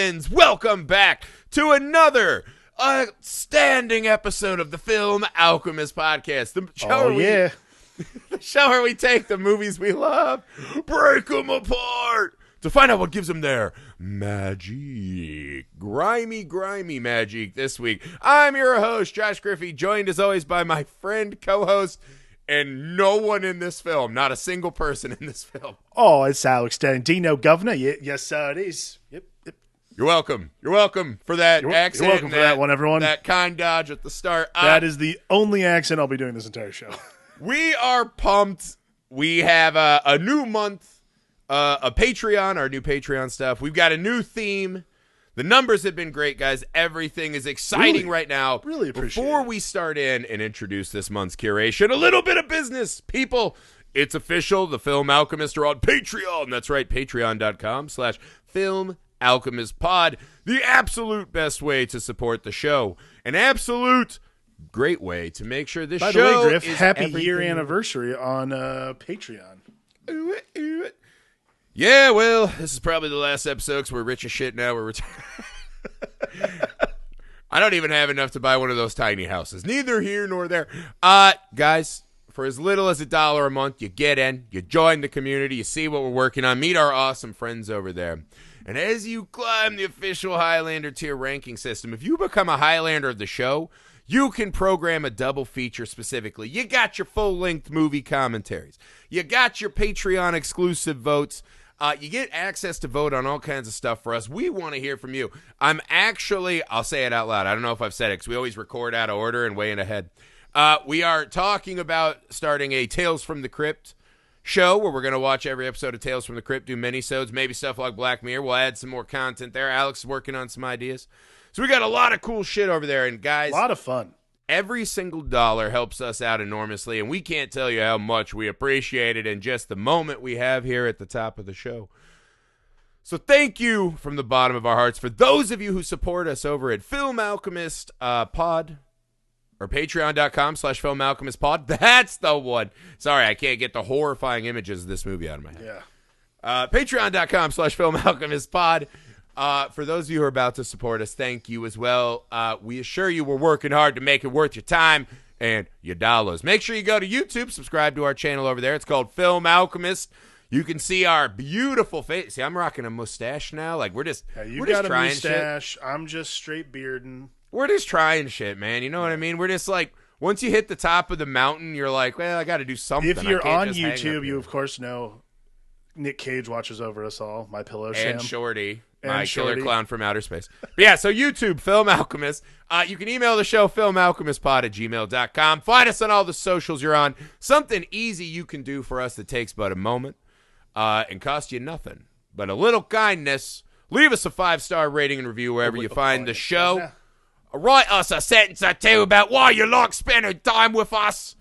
Fans, welcome back to another outstanding episode of the Film Alchemist podcast. The show where we take the movies we love, break them apart to find out what gives them their magic. Grimy magic this week. I'm your host, Josh Griffey, joined as always by my friend, co-host, and no one in this film, not a single person in this film. Oh, it's Alex Dino Governor. Yes, it is. Yep. You're welcome. You're welcome for that accent. You're welcome for that one, everyone. That kind dodge at the start. That is the only accent I'll be doing this entire show. We are pumped. We have a new month, a Patreon, our new Patreon stuff. We've got a new theme. The numbers have been great, guys. Everything is exciting right now. Really appreciate it. Before we start in and introduce this month's curation, a little bit of business. People, it's official. The Film Alchemist are on Patreon. That's right, patreon.com/filmalchemistpod. The absolute best way to support the show. An absolute great way to make sure this show is By the way, Griff, happy everything. year anniversary on Patreon. Yeah, well, this is probably the last episode because we're rich as shit now. We're I don't even have enough to buy one of those tiny houses. Neither here nor there. Guys, for as little as $1 a month, you get in, you join the community, you see what we're working on, meet our awesome friends over there. And as you climb the official Highlander tier ranking system, if you become a Highlander of the show, you can program a double feature specifically. You got your full-length movie commentaries. You got your Patreon exclusive votes. You get access to vote on all kinds of stuff for us. We want to hear from you. I'll say it out loud. I don't know if I've said it because we always record out of order and way in ahead. We are talking about starting a Tales from the Crypt show where we're going to watch every episode of Tales from the Crypt, do mini-sodes, maybe stuff like Black Mirror. We'll add some more content there. Alex is working on some ideas. So we got a lot of cool shit over there. And guys, a lot of fun. Every single dollar helps us out enormously, and we can't tell you how much we appreciate it in just the moment we have here at the top of the show. So thank you from the bottom of our hearts for those of you who support us over at Film Alchemist Pod, or patreon.com/filmalchemistpod. That's the one. Sorry, I can't get the horrifying images of this movie out of my head. Yeah. Patreon.com/filmalchemistpod. For those of you who are about to support us, thank you as well. We assure you we're working hard to make it worth your time and your dollars. Make sure you go to YouTube, subscribe to our channel over there. It's called Film Alchemist. You can see our beautiful face. See, I'm rocking a mustache now. Like we're just got a trying mustache. Shit. I'm just straight bearding. We're just trying shit, man. You know what I mean? We're just like, once you hit the top of the mountain, you're like, well, I got to do something. If you're on YouTube, you of course know Nick Cage watches over us all. My pillow sham. And Shorty. And My Shorty. killer clown from outer space. But yeah, so YouTube, Film Alchemist. You can email the show, filmalchemistpod@gmail.com. Find us on all the socials you're on. Something easy you can do for us that takes but a moment and costs you nothing but a little kindness. Leave us a 5-star rating and review wherever you find the show. Yeah. Write us a sentence or two about why you like spending time with us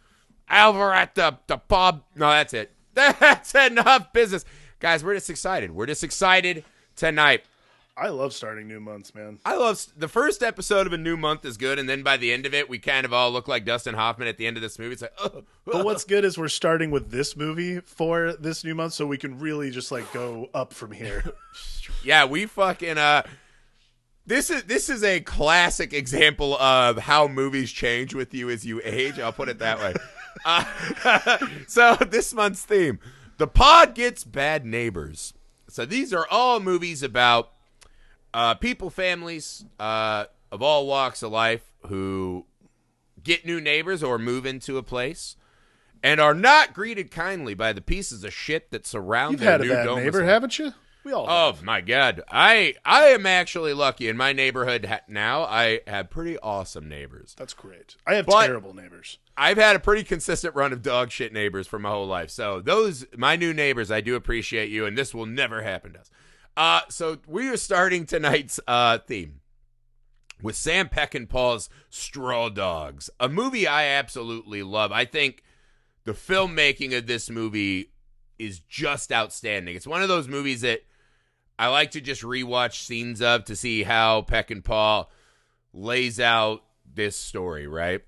over at the pub. No, that's it. That's enough business. Guys, we're just excited. We're just excited tonight. I love starting new months, man. I love the first episode of a new month is good, and then by the end of it, we kind of all look like Dustin Hoffman at the end of this movie. It's like, But what's good is we're starting with this movie for this new month, so we can really just like go up from here. Yeah, we fucking This is a classic example of how movies change with you as you age. I'll put it that way. So this month's theme, the pod gets bad neighbors. So these are all movies about people, families of all walks of life who get new neighbors or move into a place and are not greeted kindly by the pieces of shit that surround their new You've had a bad neighbor, haven't you? We all have. Oh, my God. I am actually lucky. In my neighborhood now, I have pretty awesome neighbors. That's great. I have terrible neighbors. I've had a pretty consistent run of dog shit neighbors for my whole life. So my new neighbors, I do appreciate you, and this will never happen to us. So we are starting tonight's theme with Sam Peckinpah's Straw Dogs, a movie I absolutely love. I think the filmmaking of this movie is just outstanding. It's one of those movies that I like to just rewatch scenes of to see how Peckinpah lays out this story, right?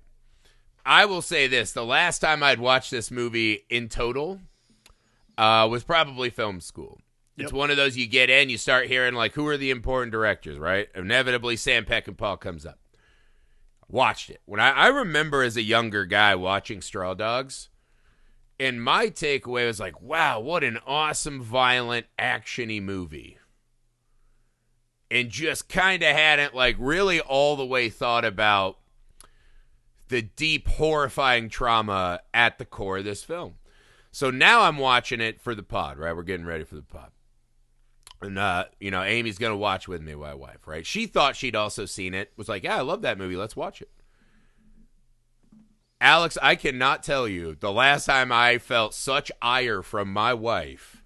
I will say this. The last time I'd watched this movie in total was probably film school. It's one of those you get in, you start hearing, like, who are the important directors, right? Inevitably, Sam Peckinpah comes up. Watched it. When I remember as a younger guy watching Straw Dogs, and my takeaway was like, wow, what an awesome, violent, action-y movie. And just kind of hadn't, like, really all the way thought about the deep, horrifying trauma at the core of this film. So now I'm watching it for the pod, right? We're getting ready for the pod. And, Amy's going to watch with me, my wife, right? She thought she'd also seen it. Was like, yeah, I love that movie. Let's watch it. Alex, I cannot tell you the last time I felt such ire from my wife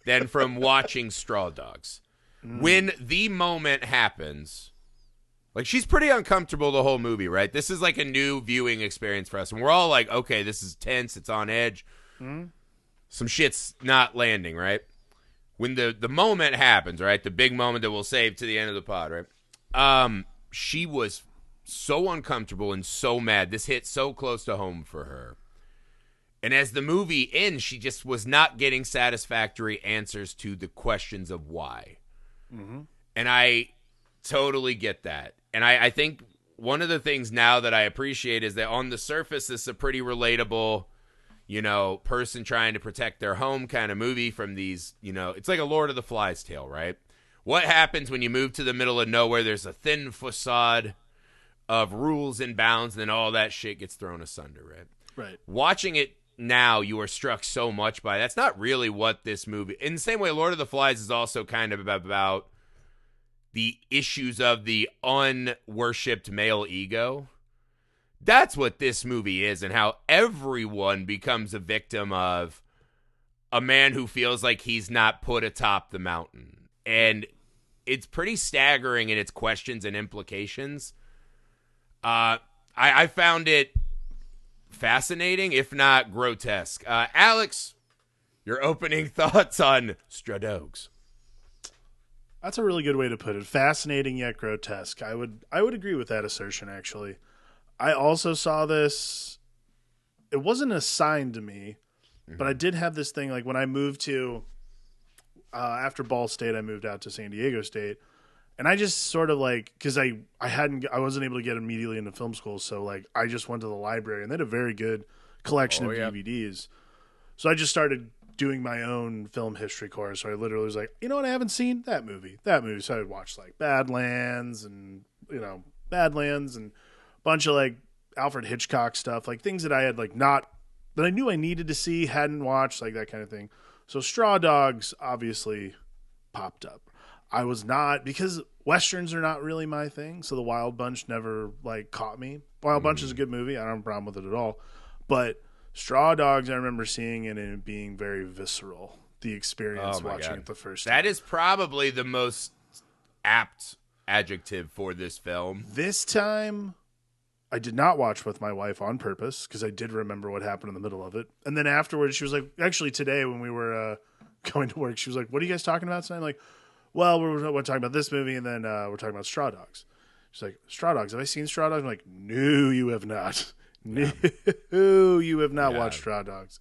than from watching Straw Dogs. When the moment happens, like, she's pretty uncomfortable the whole movie, right? This is like a new viewing experience for us. And we're all like, okay, this is tense. It's on edge. Some shit's not landing, right? When the moment happens, right? The big moment that we'll save to the end of the pod, right? She was so uncomfortable and so mad. This hit so close to home for her. And as the movie ends, she just was not getting satisfactory answers to the questions of why. And I totally get that. And I think one of the things now that I appreciate is that on the surface, this is a pretty relatable, person trying to protect their home kind of movie from these, it's like a Lord of the Flies tale, right? What happens when you move to the middle of nowhere? There's a thin facade of rules and bounds, and then all that shit gets thrown asunder, right? Right. Watching it now, you are struck so much by that's not really what this movie. In the same way, Lord of the Flies is also kind of about the issues of the unworshipped male ego. That's what this movie is, and how everyone becomes a victim of a man who feels like he's not put atop the mountain. And it's pretty staggering in its questions and implications. I found it fascinating, if not grotesque. Alex, your opening thoughts on Straw Dogs? That's a really good way to put it. Fascinating yet grotesque. I would agree with that assertion, actually. I also saw this. It wasn't assigned to me, but I did have this thing, like when I moved to after Ball State, I moved out to San Diego State, and I just sort of like, because I wasn't able to get immediately into film school, so like I just went to the library, and they had a very good collection of DVDs. So I just started doing my own film history course. So I literally was like, you know what, I haven't seen that movie. So I would watch like Badlands and a bunch of like Alfred Hitchcock stuff, like things that I had like not, that I knew I needed to see, hadn't watched, like that kind of thing. So Straw Dogs obviously popped up. I was not, because Westerns are not really my thing. So the Wild Bunch never like caught me. Wild Bunch is a good movie. I don't have a problem with it at all. But Straw Dogs, I remember seeing it and it being very visceral. The experience watching it the first time. That is probably the most apt adjective for this film. This time, I did not watch with my wife on purpose because I did remember what happened in the middle of it. And then afterwards, she was like, actually today when we were going to work, she was like, what are you guys talking about tonight? I'm like, well, we're talking about this movie and then we're talking about Straw Dogs. She's like, Straw Dogs? Have I seen Straw Dogs? I'm like, no, you have not. No, you have not watched Straw Dogs.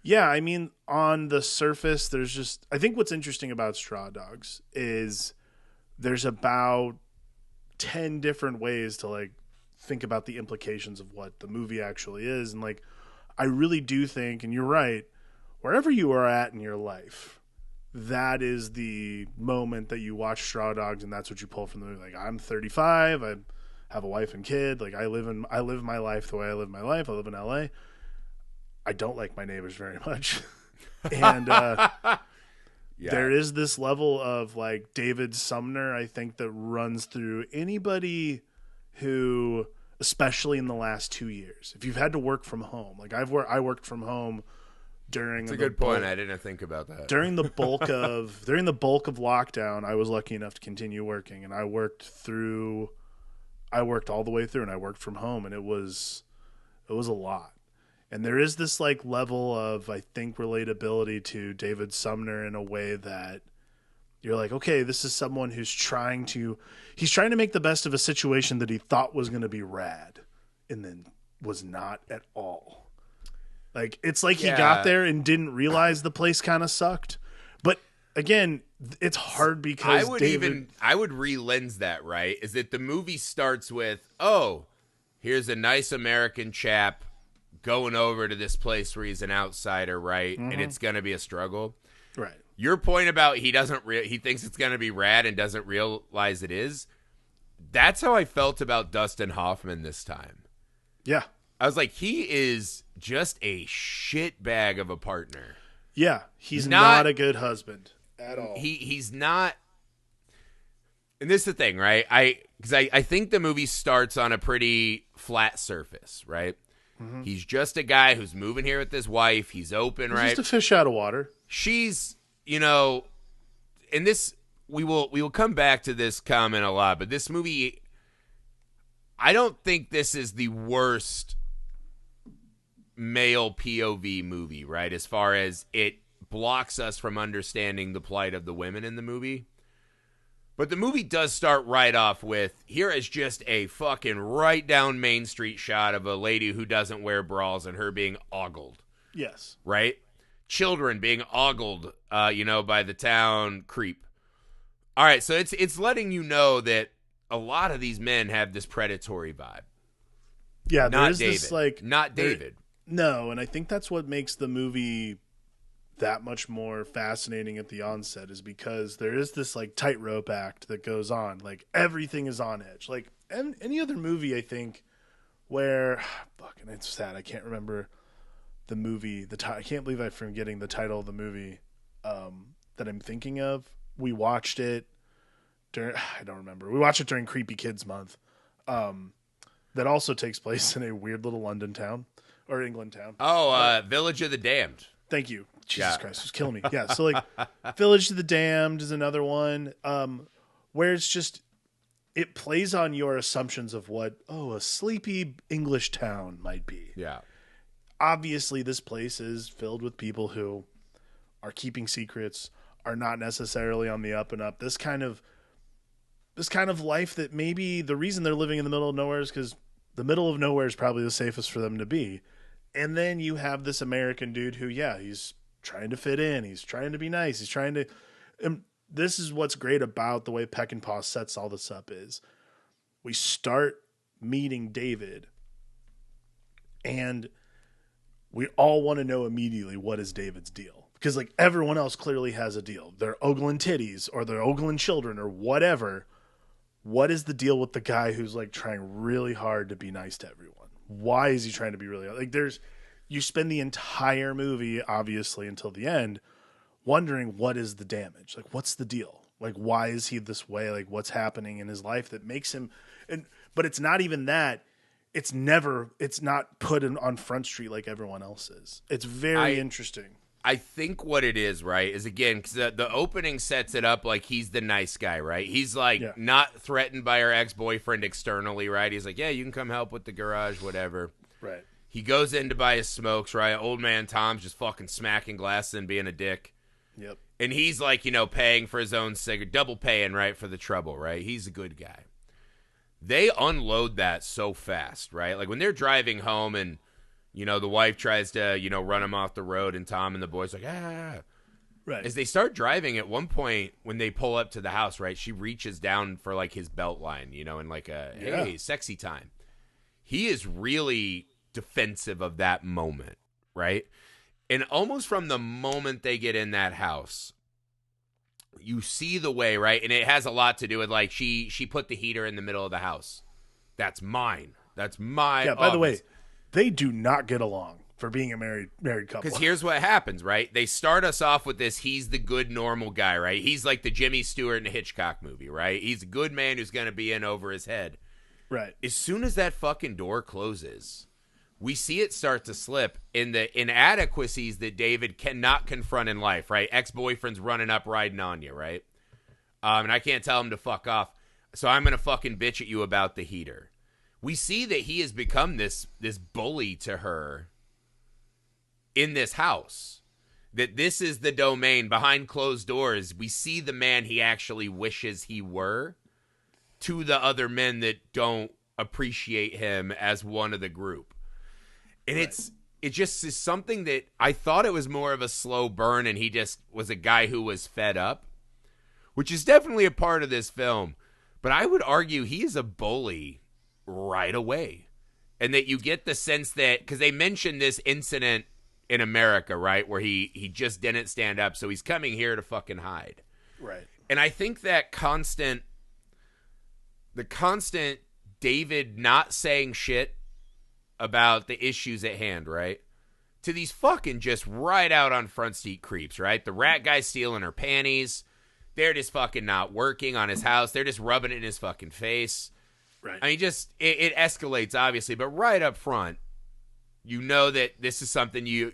Yeah, I mean, on the surface, there's just, I think what's interesting about Straw Dogs is there's about 10 different ways to like think about the implications of what the movie actually is. And like, I really do think, and you're right, wherever you are at in your life, that is the moment that you watch Straw Dogs and that's what you pull from the movie. Like, I'm 35, I have a wife and kid. Like, I live my life the way I live my life. I live in LA. I don't like my neighbors very much. And there is this level of like David Sumner, I think, that runs through anybody who, especially in the last 2 years, if you've had to work from home, like I worked from home during. That's a good point. I didn't think about that. During the bulk of lockdown, I was lucky enough to continue working, and I worked all the way through, and I worked from home, and it was a lot. And there is this like level of, I think, relatability to David Sumner in a way that you're like, okay, this is someone who's trying to make the best of a situation that he thought was going to be rad and then was not at all. Like, it's like he Yeah. got there and didn't realize the place kind of sucked. But again, it's hard because I would re-lens that, right? Is that the movie starts with, oh, here's a nice American chap going over to this place where he's an outsider, right? And it's going to be a struggle. Right. Your point about he thinks it's going to be rad and doesn't realize it is. That's how I felt about Dustin Hoffman this time. Yeah. I was like, he is just a shit bag of a partner. Yeah. He's not a good husband at all. He's not. And this is the thing, right? Because I think the movie starts on a pretty flat surface, right? Mm-hmm. He's just a guy who's moving here with his wife. He's open, right? Just a fish out of water. She's, and this, we will come back to this comment a lot, but this movie, I don't think this is the worst male POV movie, right? As far as it blocks us from understanding the plight of the women in the movie. But the movie does start right off with, here is just a fucking right down Main Street shot of a lady who doesn't wear bras and her being ogled. Yes. Right? Children being ogled, by the town creep. All right, so it's letting you know that a lot of these men have this predatory vibe. Yeah, not David. Not David. No, and I think that's what makes the movie that much more fascinating at the onset, is because there is this like tightrope act that goes on. Like, everything is on edge. Like any other movie, I think, where fucking, it's sad, I can't remember the movie. I can't believe I'm forgetting the title of the movie that I'm thinking of. We watched it during, I don't remember. We watched it during Creepy Kids Month. That also takes place in a weird little London town or England town. Oh, Village of the Damned. Thank you. Jesus Christ, it's killing me. Yeah, so like Village of the Damned is another one where it's just, it plays on your assumptions of what, a sleepy English town might be. Yeah. Obviously, this place is filled with people who are keeping secrets, are not necessarily on the up and up. This kind of life that maybe the reason they're living in the middle of nowhere is because the middle of nowhere is probably the safest for them to be. And then you have this American dude who, he's trying to fit in. He's trying to be nice. He's trying to... And this is what's great about the way Peckinpah sets all this up is we start meeting David and we all want to know immediately what is David's deal. Because like everyone else clearly has a deal. They're ogling titties or they're ogling children or whatever. What is the deal with the guy who's like trying really hard to be nice to everyone? Why is he trying to be really like you spend the entire movie, obviously, until the end, wondering what is the damage? Like, what's the deal? Like, why is he this way? Like, what's happening in his life that makes him but it's not even that. It's not put on Front Street like everyone else is. It's very interesting. I think what it is, right, is again, because the opening sets it up like he's the nice guy, right? He's like not threatened by her ex-boyfriend externally, right? He's like, yeah, you can come help with the garage, whatever. Right. He goes in to buy his smokes, right? Old man Tom's just fucking smacking glasses and being a dick. Yep. And he's like, paying for his own cigarette, double paying, right, for the trouble, right? He's a good guy. They unload that so fast, right? Like when they're driving home and the wife tries to, run him off the road, and Tom and the boys like, ah. Right. As they start driving, at one point when they pull up to the house, right, she reaches down for like his belt line, and like hey, sexy time. He is really defensive of that moment, right? And almost from the moment they get in that house, you see the way, right? And it has a lot to do with like she put the heater in the middle of the house. That's mine. That's my. Yeah. By the way, they do not get along for being a married couple. Because here's what happens, right? They start us off with this, he's the good, normal guy, right? He's like the Jimmy Stewart in a Hitchcock movie, right? He's a good man who's going to be in over his head. Right. As soon as that fucking door closes, we see it start to slip in the inadequacies that David cannot confront in life, right? Ex-boyfriend's running up, riding on you, right? And I can't tell him to fuck off, so I'm going to fucking bitch at you about the heater. We see that he has become this bully to her in this house, that this is the domain behind closed doors. We see the man he actually wishes he were to the other men that don't appreciate him as one of the group. And it just is something that I thought it was more of a slow burn, and he just was a guy who was fed up, which is definitely a part of this film. But I would argue he is a bully right away. And that you get the sense that, because they mentioned this incident in America, right, where he just didn't stand up, so he's coming here to fucking hide. Right. And I think that the constant David not saying shit about the issues at hand, right, to these fucking just right out on front seat creeps, right? The rat guy stealing her panties. They're just fucking not working on his house. They're just rubbing it in his fucking face. Right. I mean, just, it escalates, obviously, but right up front, you know that this is something you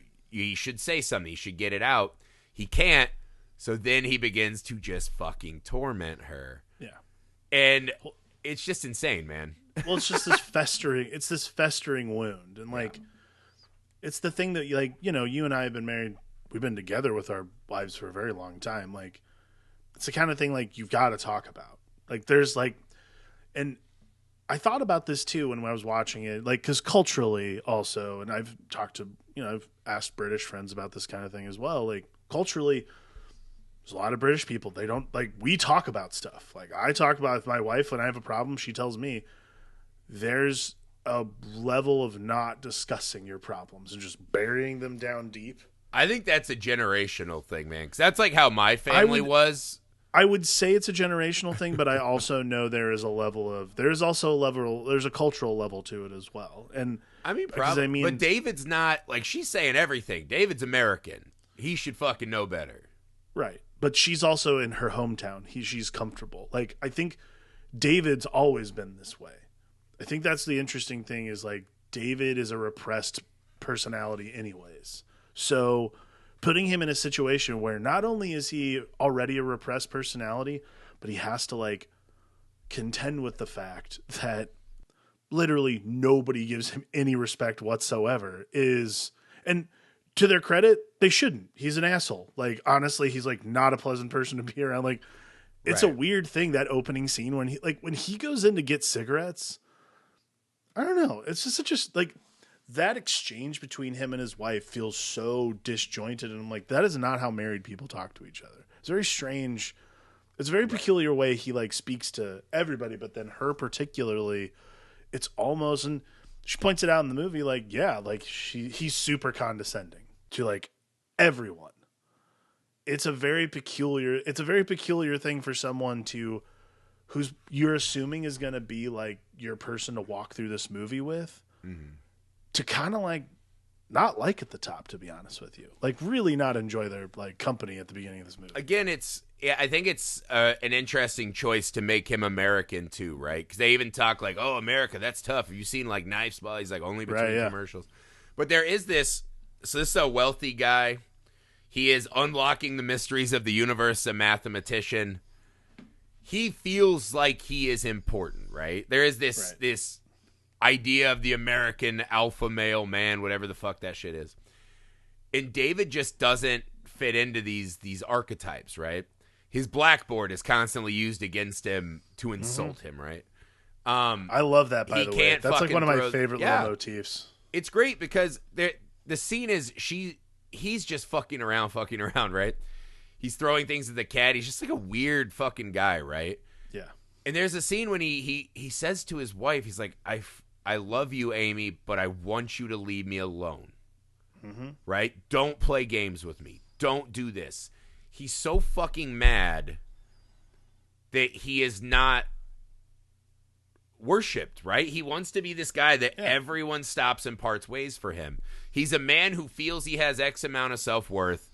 should say something. You should get it out. He can't, so then he begins to just fucking torment her. Yeah. And it's just insane, man. Well, it's just this festering wound. And, like, it's the thing that, like, you know, you and I have been married. We've been together with our wives for a very long time. Like, it's the kind of thing, like, you've got to talk about. Like, there's, like, and I thought about this, too, when I was watching it. Like, because culturally, also, and I've talked to, you know, I've asked British friends about this kind of thing as well. Like, culturally, there's a lot of British people. They don't, like, we talk about stuff. Like, I talk about it with my wife when I have a problem. She tells me. There's a level of not discussing your problems and just burying them down deep. I think that's a generational thing, man, because that's like how my family was. I would say it's a generational thing, but I also know there's a cultural level to it as well. And I mean, probably, but David's not, like, she's saying everything. David's American. He should fucking know better. Right. But she's also in her hometown. She's comfortable. Like, I think David's always been this way. I think that's the interesting thing is, like, David is a repressed personality anyways. So putting him in a situation where not only is he already a repressed personality, but he has to, like, contend with the fact that literally nobody gives him any respect whatsoever is, and to their credit, they shouldn't. He's an asshole. Like, honestly, he's, like, not a pleasant person to be around. Like, it's right. A weird thing, that opening scene when he goes in to get cigarettes. I don't know. It's just like that exchange between him and his wife feels so disjointed. And I'm like, that is not how married people talk to each other. It's very strange. It's a very peculiar way he, like, speaks to everybody, but then her particularly, it's almost, and she points it out in the movie, like, yeah, like he's super condescending to, like, everyone. It's a very peculiar thing for someone to, who's you're assuming is going to be, like, your person to walk through this movie with, to kind of, like, not like at the top, to be honest with you. Like, really not enjoy their, like, company at the beginning of this movie. Again, I think it's an interesting choice to make him American, too, right? Because they even talk, like, oh, America, that's tough. Have you seen, like, Knife Spot? He's, like, only between commercials. But there is this, so this is a wealthy guy. He is unlocking the mysteries of the universe, a mathematician. He feels like he is important, right? There is this idea of the American alpha male man, whatever the fuck that shit is. And David just doesn't fit into these archetypes, right? His blackboard is constantly used against him to insult him, right? I love that, by the way. That's, like, one of my favorite little motifs. It's great because the scene is he's just fucking around, right? He's throwing things at the cat. He's just like a weird fucking guy, right? Yeah. And there's a scene when he says to his wife, he's like, I love you, Amy, but I want you to leave me alone. Right? Don't play games with me. Don't do this. He's so fucking mad that he is not worshipped, right? He wants to be this guy that everyone stops and parts ways for him. He's a man who feels he has X amount of self-worth,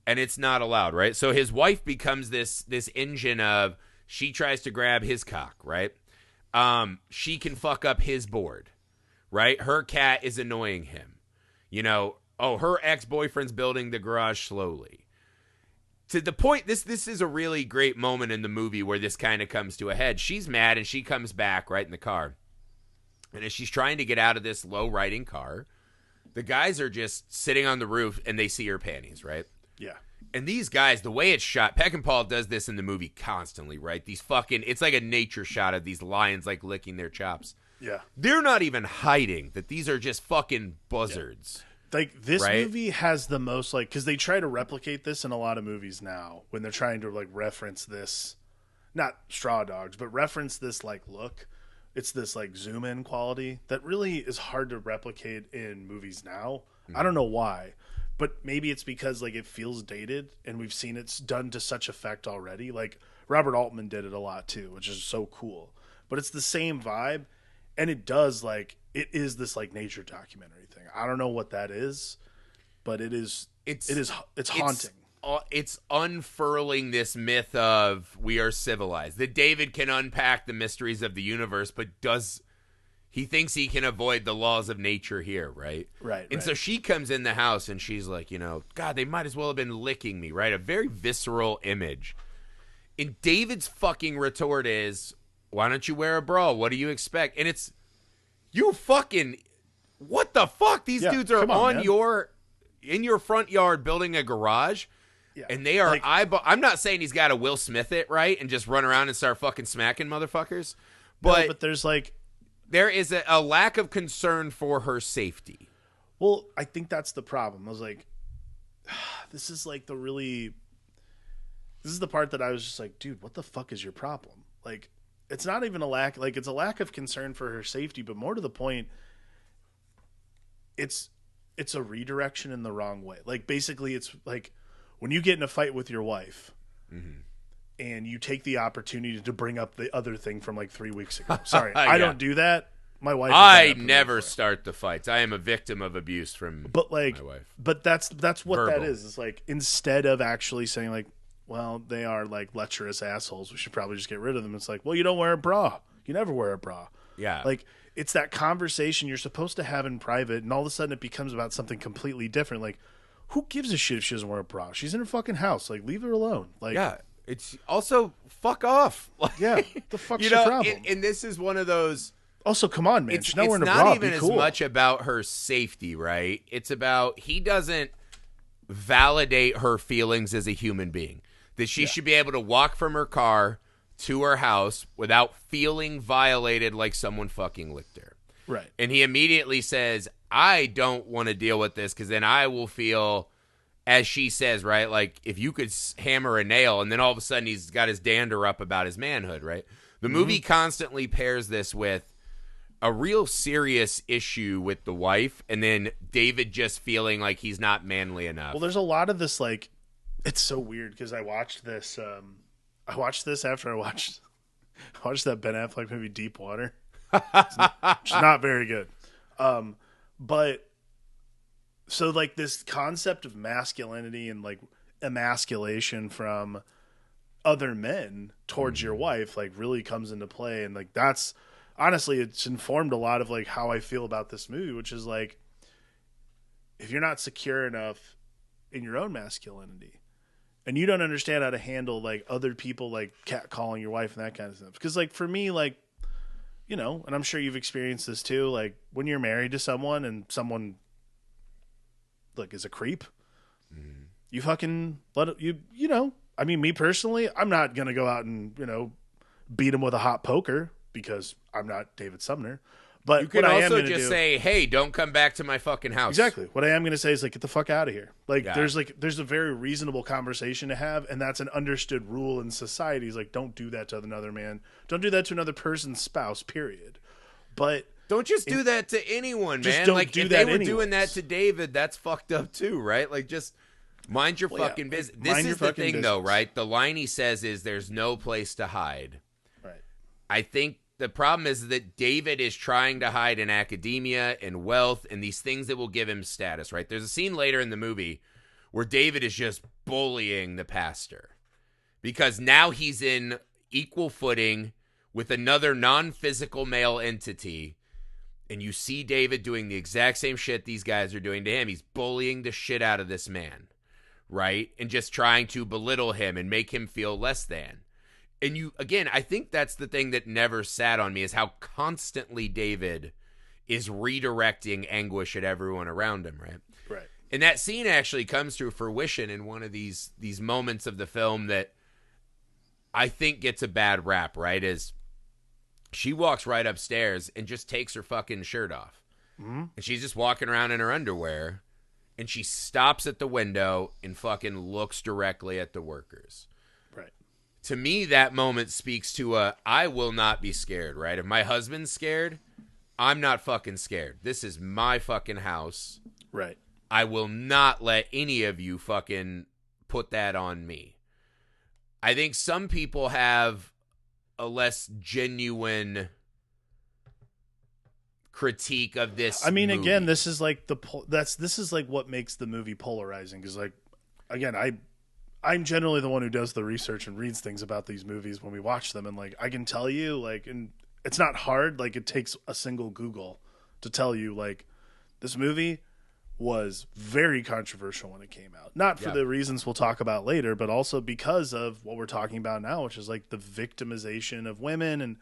and it's not allowed, right? So his wife becomes this engine of, she tries to grab his cock, right? She can fuck up his board, right? Her cat is annoying him. You know, her ex-boyfriend's building the garage slowly. To the point, this is a really great moment in the movie where this kind of comes to a head. She's mad, and she comes back right in the car. And as she's trying to get out of this low-riding car, the guys are just sitting on the roof, and they see her panties, right? Yeah. And these guys, the way it's shot, Peckinpah does this in the movie constantly, right? These fucking, it's like a nature shot of these lions, like, licking their chops. Yeah. They're not even hiding that these are just fucking buzzards. Like, this right? movie has the most, like, because they try to replicate this in a lot of movies now when they're trying to, like, reference this, not Straw Dogs, but reference this, like, look. It's this, like, zoom in quality that really is hard to replicate in movies now. I don't know why, but maybe it's because, like, it feels dated and we've seen it's done to such effect already. Like, Robert Altman did it a lot too, which is so cool. But it's the same vibe, and it does, like, it is this, like, nature documentary thing. I don't know what that is, but it's haunting. It's unfurling this myth of we are civilized. That David can unpack the mysteries of the universe, but he thinks he can avoid the laws of nature here, right? Right. And so she comes in the house and she's like, God, they might as well have been licking me, right? A very visceral image. And David's fucking retort is, why don't you wear a bra? What do you expect? And it's, you fucking, what the fuck? These dudes are in your front yard building a garage. Yeah. And they are, like, I'm not saying he's got to Will Smith it, right? And just run around and start fucking smacking motherfuckers. But there's, like, there is a lack of concern for her safety. Well, I think that's the problem. I was like, this is the part that I was just like, dude, what the fuck is your problem? Like, it's not even a lack, like, it's a lack of concern for her safety, but more to the point, it's a redirection in the wrong way. Like, basically, it's like when you get in a fight with your wife and you take the opportunity to bring up the other thing from like 3 weeks ago. Sorry, yeah. I don't do that. My wife. I never start the fights. I am a victim of abuse from my wife. But that's what Verbal. that is. It's like, instead of actually saying like, well, they are like lecherous assholes, we should probably just get rid of them. It's like, well, you don't wear a bra. You never wear a bra. Yeah. Like, it's that conversation you're supposed to have in private, and all of a sudden it becomes about something completely different. Like, who gives a shit if she doesn't wear a bra? She's in her fucking house. Like, leave her alone. Like, yeah. It's also fuck off. Yeah. The fuck's your problem? And this is one of those. Also, come on, man. It's not wearing a bra. Not even Be as cool. much about her safety, right? It's about he doesn't validate her feelings as a human being. That she should be able to walk from her car to her house without feeling violated like someone fucking licked her. Right. And he immediately says, I don't want to deal with this because then I will feel, as she says, right, like if you could hammer a nail, and then all of a sudden he's got his dander up about his manhood, right? The movie constantly pairs this with a real serious issue with the wife, and then David just feeling like he's not manly enough. Well, there's a lot of this, like, it's so weird because I watched this after I watched that Ben Affleck movie Deep Water. It's not very good. But so, like, this concept of masculinity and like emasculation from other men towards your wife, like, really comes into play. And like, that's honestly, it's informed a lot of like how I feel about this movie, which is like, if you're not secure enough in your own masculinity and you don't understand how to handle like other people, like catcalling your wife and that kind of stuff. Because like, for me, like, and I'm sure you've experienced this too. Like, when you're married to someone and someone like is a creep, you fucking let it, I mean, me personally, I'm not going to go out and, beat him with a hot poker because I'm not David Sumner. But you can also just say, hey, don't come back to my fucking house. Exactly. What I am going to say is like, get the fuck out of here. Like, there's a very reasonable conversation to have, and that's an understood rule in society. Is like, don't do that to another man. Don't do that to another person's spouse, period. But don't just do that to anyone, just man. Don't like, do if that they were doing that to David, that's fucked up too, right? Like, just mind your fucking business. This is the thing, though, right? The line he says is, there's no place to hide. Right. I think the problem is that David is trying to hide in academia and wealth and these things that will give him status, right? There's a scene later in the movie where David is just bullying the pastor because now he's in equal footing with another non-physical male entity, and you see David doing the exact same shit these guys are doing to him. He's bullying the shit out of this man, right? And just trying to belittle him and make him feel less than. And I think that's the thing that never sat on me, is how constantly David is redirecting anguish at everyone around him, right? Right. And that scene actually comes to fruition in one of these moments of the film that I think gets a bad rap, right? Is she walks right upstairs and just takes her fucking shirt off. Mm-hmm. And she's just walking around in her underwear. and she stops at the window and fucking looks directly at the workers. Right. To me, that moment speaks to I will not be scared, right? If my husband's scared, I'm not fucking scared. This is my fucking house. Right. I will not let any of you fucking put that on me. I think some people have a less genuine critique of this. I mean, movie. again, this is like this is like what makes the movie polarizing. Because, like, again, I'm generally the one who does the research and reads things about these movies when we watch them, and like I can tell you, like, and it's not hard. Like, it takes a single Google to tell you, like, this movie was very controversial when it came out. Not for the reasons we'll talk about later, but also because of what we're talking about now, which is like the victimization of women, and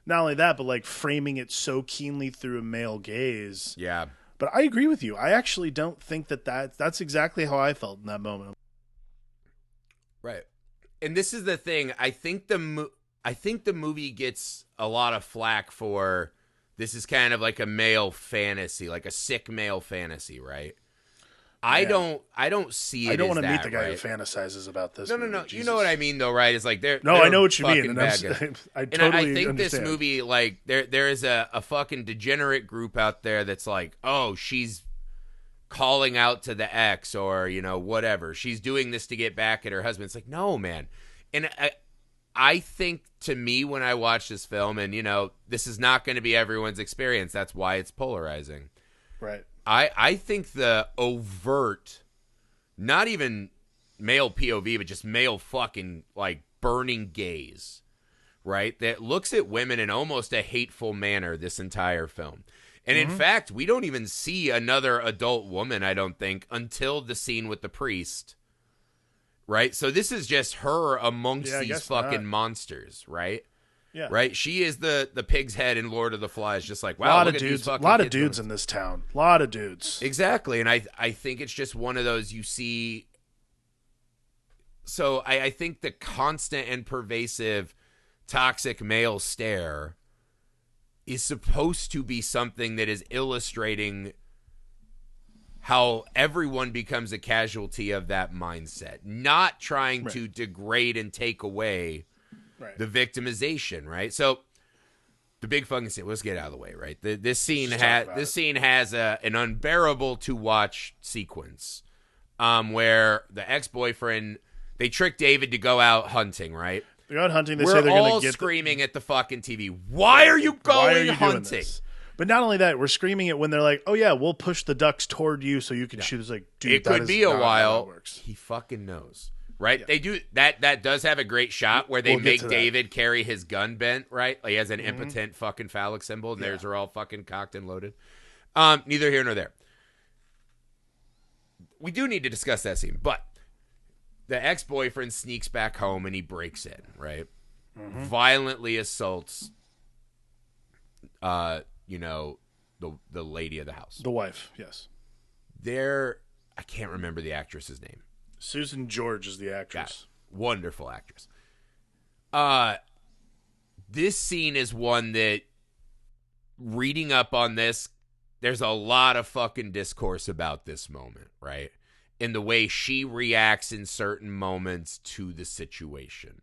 not only that, but like framing it so keenly through a male gaze. Yeah. But I agree with you. I actually don't think that's exactly how I felt in that moment. Right. And this is the thing. I think the movie gets a lot of flack for this is kind of like a male fantasy, like a sick male fantasy, right? I don't see it. I don't want to meet the guy right? who fantasizes about this. No. Jesus. You know what I mean, though, right? It's like they're I know what you mean, and I totally think understand. this movie, like, there is a fucking degenerate group out there that's like, oh, she's calling out to the ex, or whatever. She's doing this to get back at her husband. It's like, no, man. And I think, to me, when I watch this film, and this is not going to be everyone's experience. That's why it's polarizing. Right. I think the overt, not even male POV, but just male fucking, like, burning gaze, right, that looks at women in almost a hateful manner this entire film. And in fact, we don't even see another adult woman, I don't think, until the scene with the priest. Right? So this is just her amongst these fucking monsters, right? Yeah. Right? She is the pig's head in Lord of the Flies, just like, wow, look at these fucking a lot of dudes in this town. A lot of dudes. Exactly. And I think it's just one of those you see. So I think the constant and pervasive toxic male stare is supposed to be something that is illustrating how everyone becomes a casualty of that mindset, not trying to degrade and take away the victimization, right? So the big fucking scene, let's get out of the way, right? This scene has an unbearable to watch sequence where the ex-boyfriend, they trick David to go out hunting, right? They go out hunting. We're say they're all going to get screaming at the fucking TV. Why are you going hunting? But not only that, we're screaming it when they're like, "Oh yeah, we'll push the ducks toward you so you can shoot." It's like, dude, it could be a while. Works. He fucking knows, right? Yeah. They do that. That does have a great shot where they make David carry his gun bent, right? Like he has an impotent fucking phallic symbol, and theirs are all fucking cocked and loaded. Neither here nor there. We do need to discuss that scene, but the ex-boyfriend sneaks back home and he breaks in, right? Violently assaults, the lady of the house. The wife, yes. I can't remember the actress's name. Susan George is the actress. Yeah, wonderful actress. This scene is one that, reading up on this, there's a lot of fucking discourse about this moment, right? In the way she reacts in certain moments to the situation.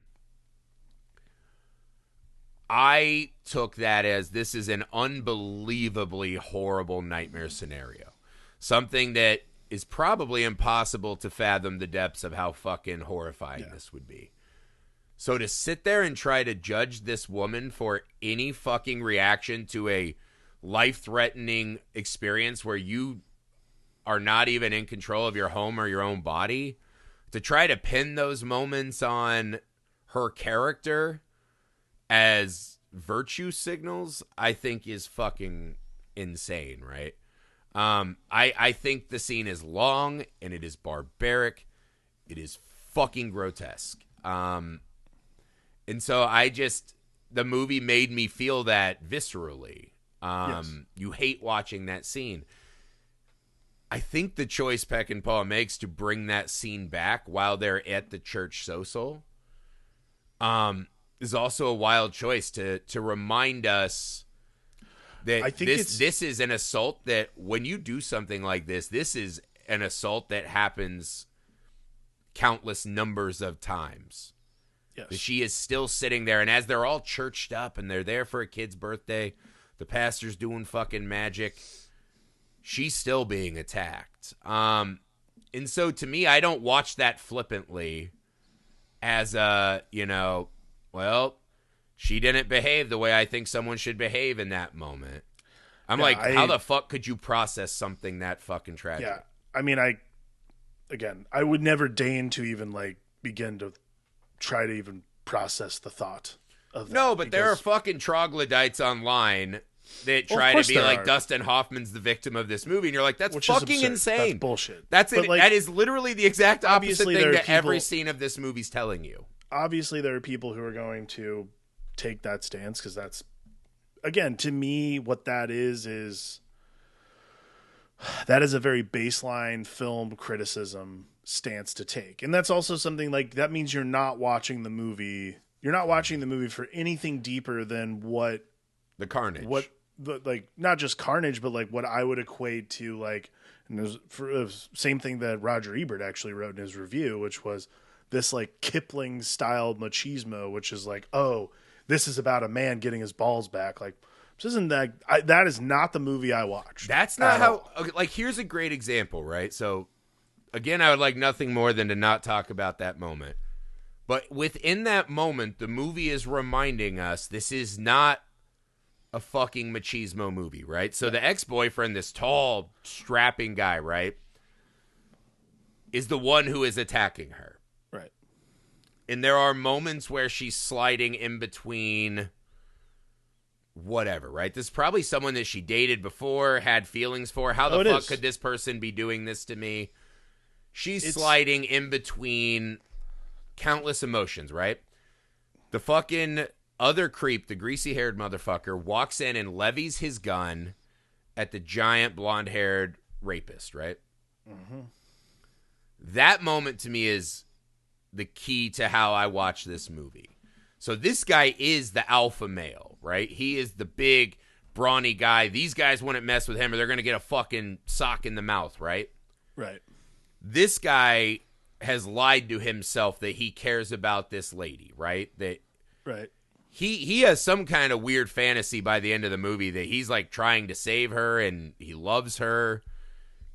I took that as this is an unbelievably horrible nightmare scenario. Something that is probably impossible to fathom the depths of how fucking horrifying this would be. So to sit there and try to judge this woman for any fucking reaction to a life-threatening experience where you are not even in control of your home or your own body, to try to pin those moments on her character as virtue signals, I think is fucking insane, right? I think the scene is long and it is barbaric. It is fucking grotesque. And so the movie made me feel that viscerally. You hate watching that scene. I think the choice Peckinpah makes to bring that scene back while they're at the church social, is also a wild choice to remind us that this is an assault that when you do something like this is an assault that happens countless numbers of times. Yes. That she is still sitting there, and as they're all churched up and they're there for a kid's birthday, the pastor's doing fucking magic, she's still being attacked. And so to me, I don't watch that flippantly as well, she didn't behave the way I think someone should behave in that moment. I'm how the fuck could you process something that fucking tragic? Yeah. I mean, I would never deign to even like begin to try to even process the thought of that. No, but there are fucking troglodytes online that try to be like Dustin Hoffman's the victim of this movie, and you're like, that's fucking insane. That's bullshit. That is literally the exact opposite thing that every scene of this movie's telling you. Obviously, there are people who are going to take that stance because that's, again, to me, what that is that is a very baseline film criticism stance to take. And that's also something like, that means you're not watching the movie. You're not watching the movie for anything deeper than what the carnage, not just carnage, but like what I would equate to like, and there's same thing that Roger Ebert actually wrote in his review, which was this like Kipling style machismo, which is like, oh, this is about a man getting his balls back. Like, this isn't that. That is not the movie I watched. That's not how. Okay, like, here's a great example, right? So, again, I would like nothing more than to not talk about that moment. But within that moment, the movie is reminding us this is not a fucking machismo movie, right? So the ex-boyfriend, this tall, strapping guy, right, is the one who is attacking her. Right. And there are moments where she's sliding in between whatever, right? This is probably someone that she dated before, had feelings for. How the fuck could this person be doing this to me? She's sliding in between countless emotions, right? The fucking other creep, the greasy-haired motherfucker, walks in and levies his gun at the giant blonde-haired rapist, right? Mm-hmm. That moment to me is the key to how I watch this movie. So this guy is the alpha male, right? He is the big, brawny guy. These guys wouldn't mess with him or they're going to get a fucking sock in the mouth, right? Right. This guy has lied to himself that he cares about this lady, right? Right. He has some kind of weird fantasy by the end of the movie that he's like trying to save her and he loves her.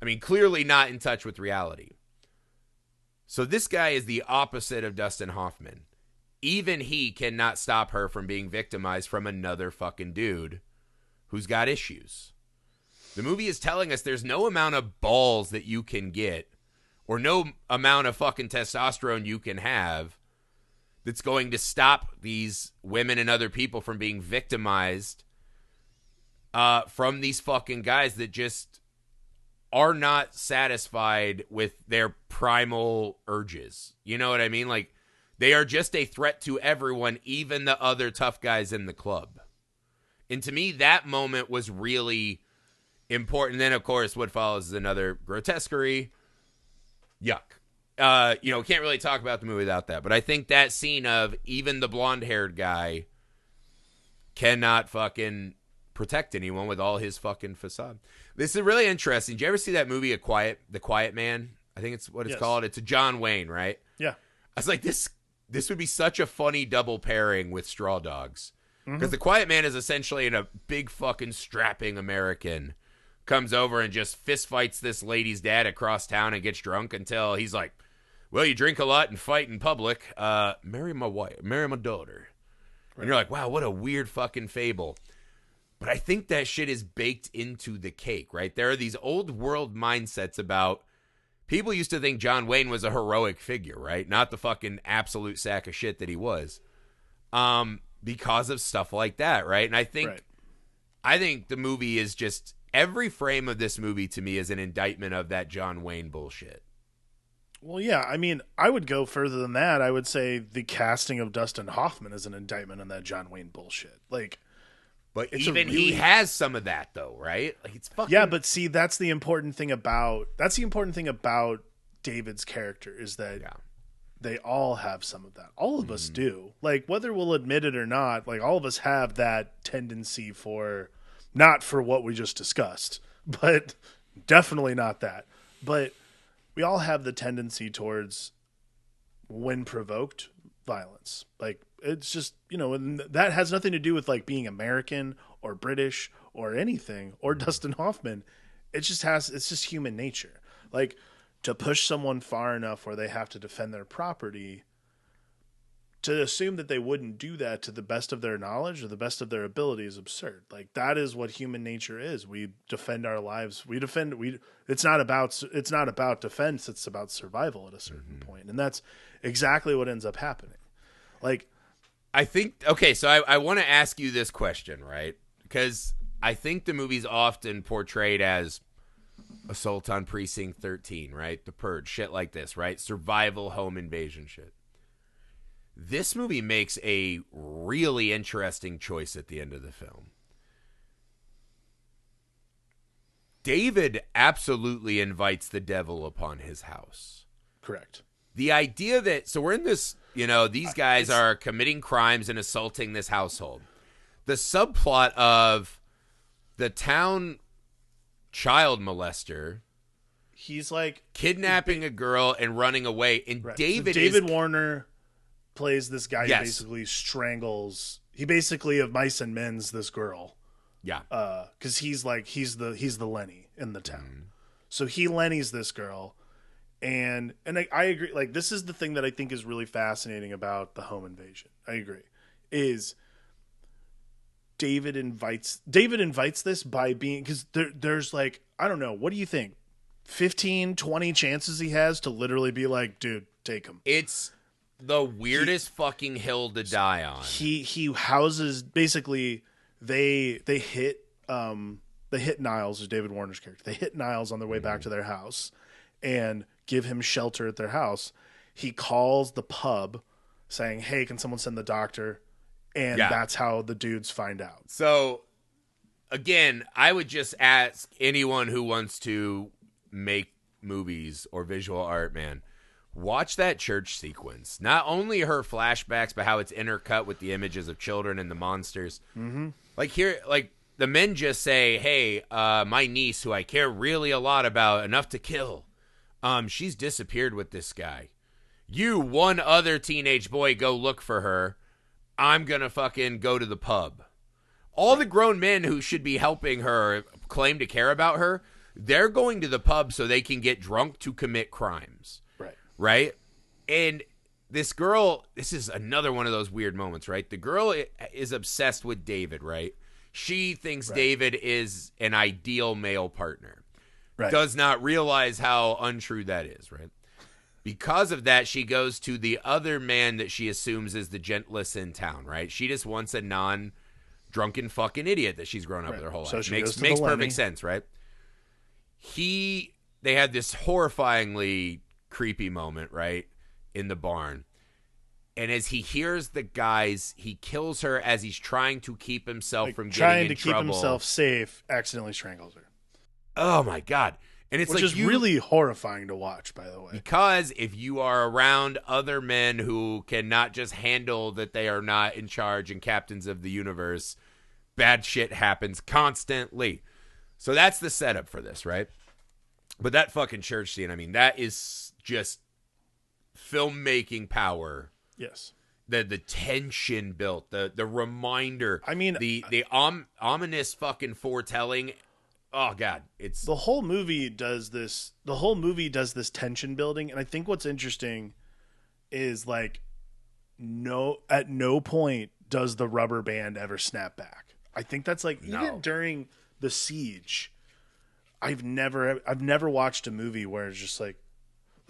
I mean, clearly not in touch with reality. So this guy is the opposite of Dustin Hoffman. Even he cannot stop her from being victimized from another fucking dude who's got issues. The movie is telling us there's no amount of balls that you can get or no amount of fucking testosterone you can have that's going to stop these women and other people from being victimized from these fucking guys that just are not satisfied with their primal urges. You know what I mean? Like, they are just a threat to everyone, even the other tough guys in the club. And to me, that moment was really important. Then, of course, what follows is another grotesquerie. Yuck. Can't really talk about the movie without that. But I think that scene of even the blonde-haired guy cannot fucking protect anyone with all his fucking facade. This is really interesting. Did you ever see that movie, The Quiet Man? I think it's what it's called. It's a John Wayne, right? Yeah. I was like, this would be such a funny double pairing with Straw Dogs. Because The Quiet Man is essentially a big fucking strapping American. Comes over and just fist fights this lady's dad across town and gets drunk until he's like, well, you drink a lot and fight in public. Marry my wife. Marry my daughter. Right. And you're like, wow, what a weird fucking fable. But I think that shit is baked into the cake, right? There are these old world mindsets about people used to think John Wayne was a heroic figure, right? Not the fucking absolute sack of shit that he was. Because of stuff like that, right? And I think the movie is just, every frame of this movie to me is an indictment of that John Wayne bullshit. Well, yeah, I mean, I would go further than that. I would say the casting of Dustin Hoffman is an indictment on that John Wayne bullshit. Like, but even he has some of that though, right? Like, it's fucking. Yeah, but see, that's the important thing about David's character is that they all have some of that. All of us do. Like, whether we'll admit it or not, like, all of us have that tendency for, not for what we just discussed, but definitely not that. But we all have the tendency towards, when provoked, violence. Like, it's just, and that has nothing to do with like being American or British or anything or Dustin Hoffman. It's just human nature. Like, to push someone far enough where they have to defend their property, to assume that they wouldn't do that to the best of their knowledge or the best of their ability is absurd. Like, that is what human nature is. We defend our lives. It's not about defense. It's about survival at a certain point. And that's exactly what ends up happening. Like, I think, okay, so I want to ask you this question, right? Because I think the movie's often portrayed as Assault on Precinct 13, right? The Purge, shit like this, right? Survival, home invasion shit. This movie makes a really interesting choice at the end of the film. David absolutely invites the devil upon his house. correct. The idea that, so we're in this, these guys are committing crimes and assaulting this household. The subplot of the town child molester, He's like kidnapping a girl and running away. And right. David So David Warner plays this guy Yes. who basically strangles. He basically of mice and men's this girl. Yeah. Because he's the Lenny in the town. So he Lenny's this girl, and I agree. Like, this is the thing that I think is really fascinating about the home invasion. I agree. Is David invites this by being, because there's like, I don't know, what do you think? 15, 20 chances he has to literally be like, dude, take him. It's the weirdest fucking hill to die on. He houses, basically they hit Niles, as David Warner's character. They hit Niles on their way back to their house and give him shelter at their house. He calls the pub saying, hey, can someone send the doctor? And that's how the dudes find out. So, again, I would just ask anyone who wants to make movies or visual art, man, watch that church sequence. Not only her flashbacks, but how it's intercut with the images of children and the monsters. Mm-hmm. Like, here, like, the men just say, hey, my niece, who I care really a lot about, enough to kill, she's disappeared with this guy. You, one other teenage boy, go look for her. I'm going to fucking go to the pub. All the grown men who should be helping her, claim to care about her, they're going to the pub so they can get drunk to commit crimes. Right? And this girl, this is another one of those weird moments, right? The girl is obsessed with David, right? She thinks David is an ideal male partner. Right. Does not realize how untrue that is, right? Because of that, she goes to the other man that she assumes is the gentlest in town, right? She just wants a non-drunken fucking idiot that she's grown up with her whole life. Makes perfect sense, right? They had this horrifyingly creepy moment, right, in the barn. And as he hears the guys, he kills her as he's trying to keep himself from getting in trouble. Trying to keep himself safe, accidentally strangles her. Oh, my God. And it's Which is really horrifying to watch, by the way. Because if you are around other men who cannot just handle that they are not in charge and captains of the universe, bad shit happens constantly. So that's the setup for this, right? But that fucking church scene, I mean, that is just filmmaking power. Yes. The tension built, the reminder. I mean, the ominous fucking foretelling. Oh God, it's the whole movie does this. The whole movie does this tension building, and I think what's interesting is like, at no point does the rubber band ever snap back. I think that's like even during the siege. I've never watched a movie where it's just like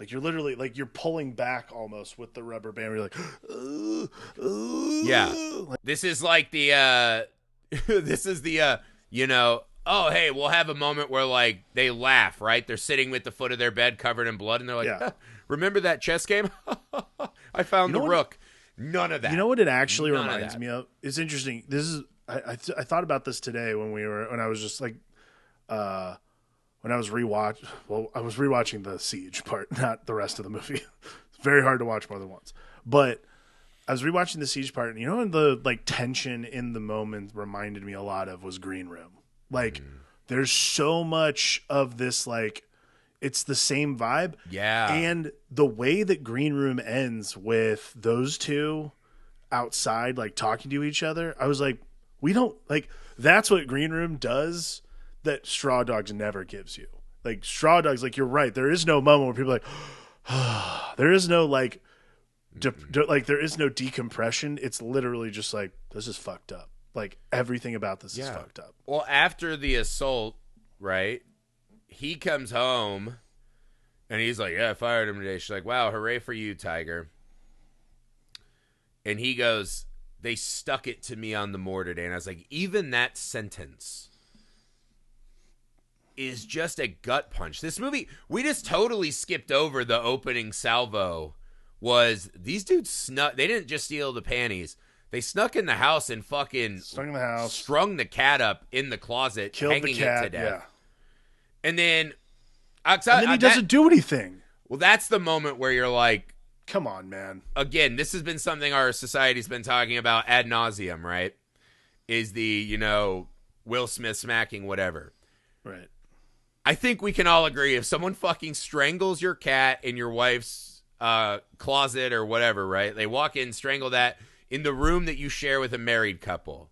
you're literally like you're pulling back almost with the rubber band. Where you're like, yeah. This is like the oh, hey, we'll have a moment where, like, they laugh, right? They're sitting with the foot of their bed covered in blood, and they're like, remember that chess game? I found the rook. None of that. You know what it actually reminds me of? It's interesting. This is I thought about this today when I was just like, when I was I was rewatching the siege part, not the rest of the movie. It's very hard to watch more than once. But I was rewatching the siege part, and the like tension in the moment reminded me a lot of was Green Room. Like, there's so much of this, like, It's the same vibe. Yeah. And the way that Green Room ends with those two outside, like talking to each other, I was like, we don't like, that's what Green Room does that Straw Dogs never gives you. Like Straw Dogs, like you're right. There is no moment where people are like, there is no like, like there is no decompression. It's literally just like, this is fucked up. Like everything about this is fucked up. Well, after the assault, right? He comes home and he's like, yeah, I fired him today. She's like, wow, hooray for you, Tiger. And he goes, they stuck it to me on the moor today. And I was like, even that sentence is just a gut punch. This movie, we just totally skipped over the opening salvo. Was these dudes snuck? They didn't just steal the panties. They snuck in the house and fucking strung the cat up in the closet, killed hanging the cat, it to death. Yeah. And then he doesn't do anything. Well, that's the moment where you're like, come on, man. Again, this has been something our society's been talking about ad nauseum, right? Is the, Will Smith smacking whatever. Right. I think we can all agree if someone fucking strangles your cat in your wife's closet or whatever, right? They walk in, strangle that in the room that you share with a married couple.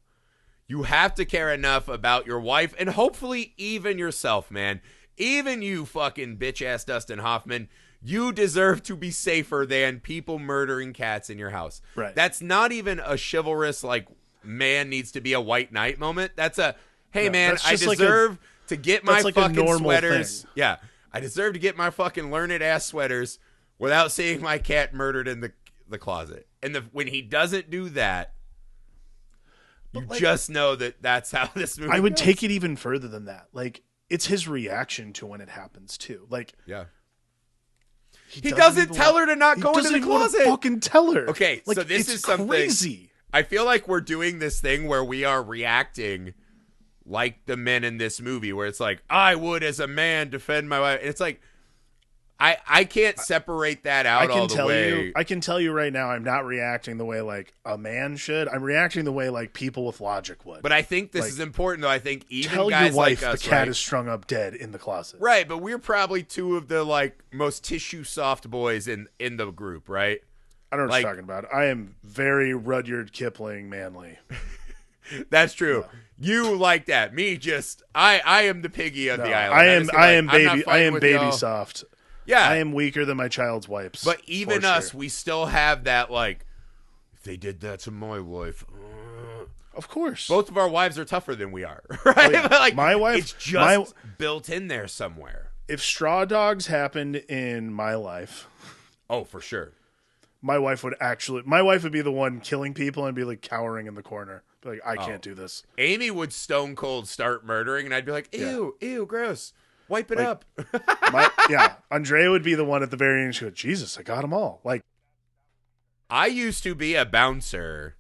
You have to care enough about your wife and hopefully even yourself, man. Even you fucking bitch-ass Dustin Hoffman, you deserve to be safer than people murdering cats in your house. Right. That's not even a chivalrous, like, man needs to be a white knight moment. That's a, hey, man, I deserve to get my fucking sweaters. Thing. Yeah. I deserve to get my fucking learned-ass sweaters without seeing my cat murdered in the closet. And when he doesn't do that, you just know that that's how this movie I would goes. take it even further than that. Like, it's his reaction to when it happens, too. Like, yeah. He doesn't tell her to not go into the closet. Fucking tell her. Okay, like, so this is something crazy. I feel like we're doing this thing where we are reacting like the men in this movie, where it's like, I would, as a man, defend my wife. And it's like, I can't separate that out all the way. I can tell you right now, I'm not reacting the way like a man should. I'm reacting the way like people with logic would. But I think this is important, though. I think even tell guys your wife like us, the cat is strung up dead in the closet. Right, but we're probably two of the like most tissue soft boys in the group, right? I don't know what you're talking about. I am very Rudyard Kipling manly. That's true. Yeah. You like that. Me just I am the piggy of the island. I am baby soft. Yeah. I am weaker than my child's wipes. But even us, we still have that, like, if they did that to my wife. Of course. Both of our wives are tougher than we are, right? Oh, yeah. Like, my wife, it's just built in there somewhere. If Straw Dogs happened in my life. Oh, for sure. My wife would be the one killing people and be like cowering in the corner. Be like, I can't do this. Amy would stone cold start murdering, and I'd be like, ew, gross. Wipe it up. Andrea would be the one at the very end. She would, Jesus, I got them all. Like, I used to be a bouncer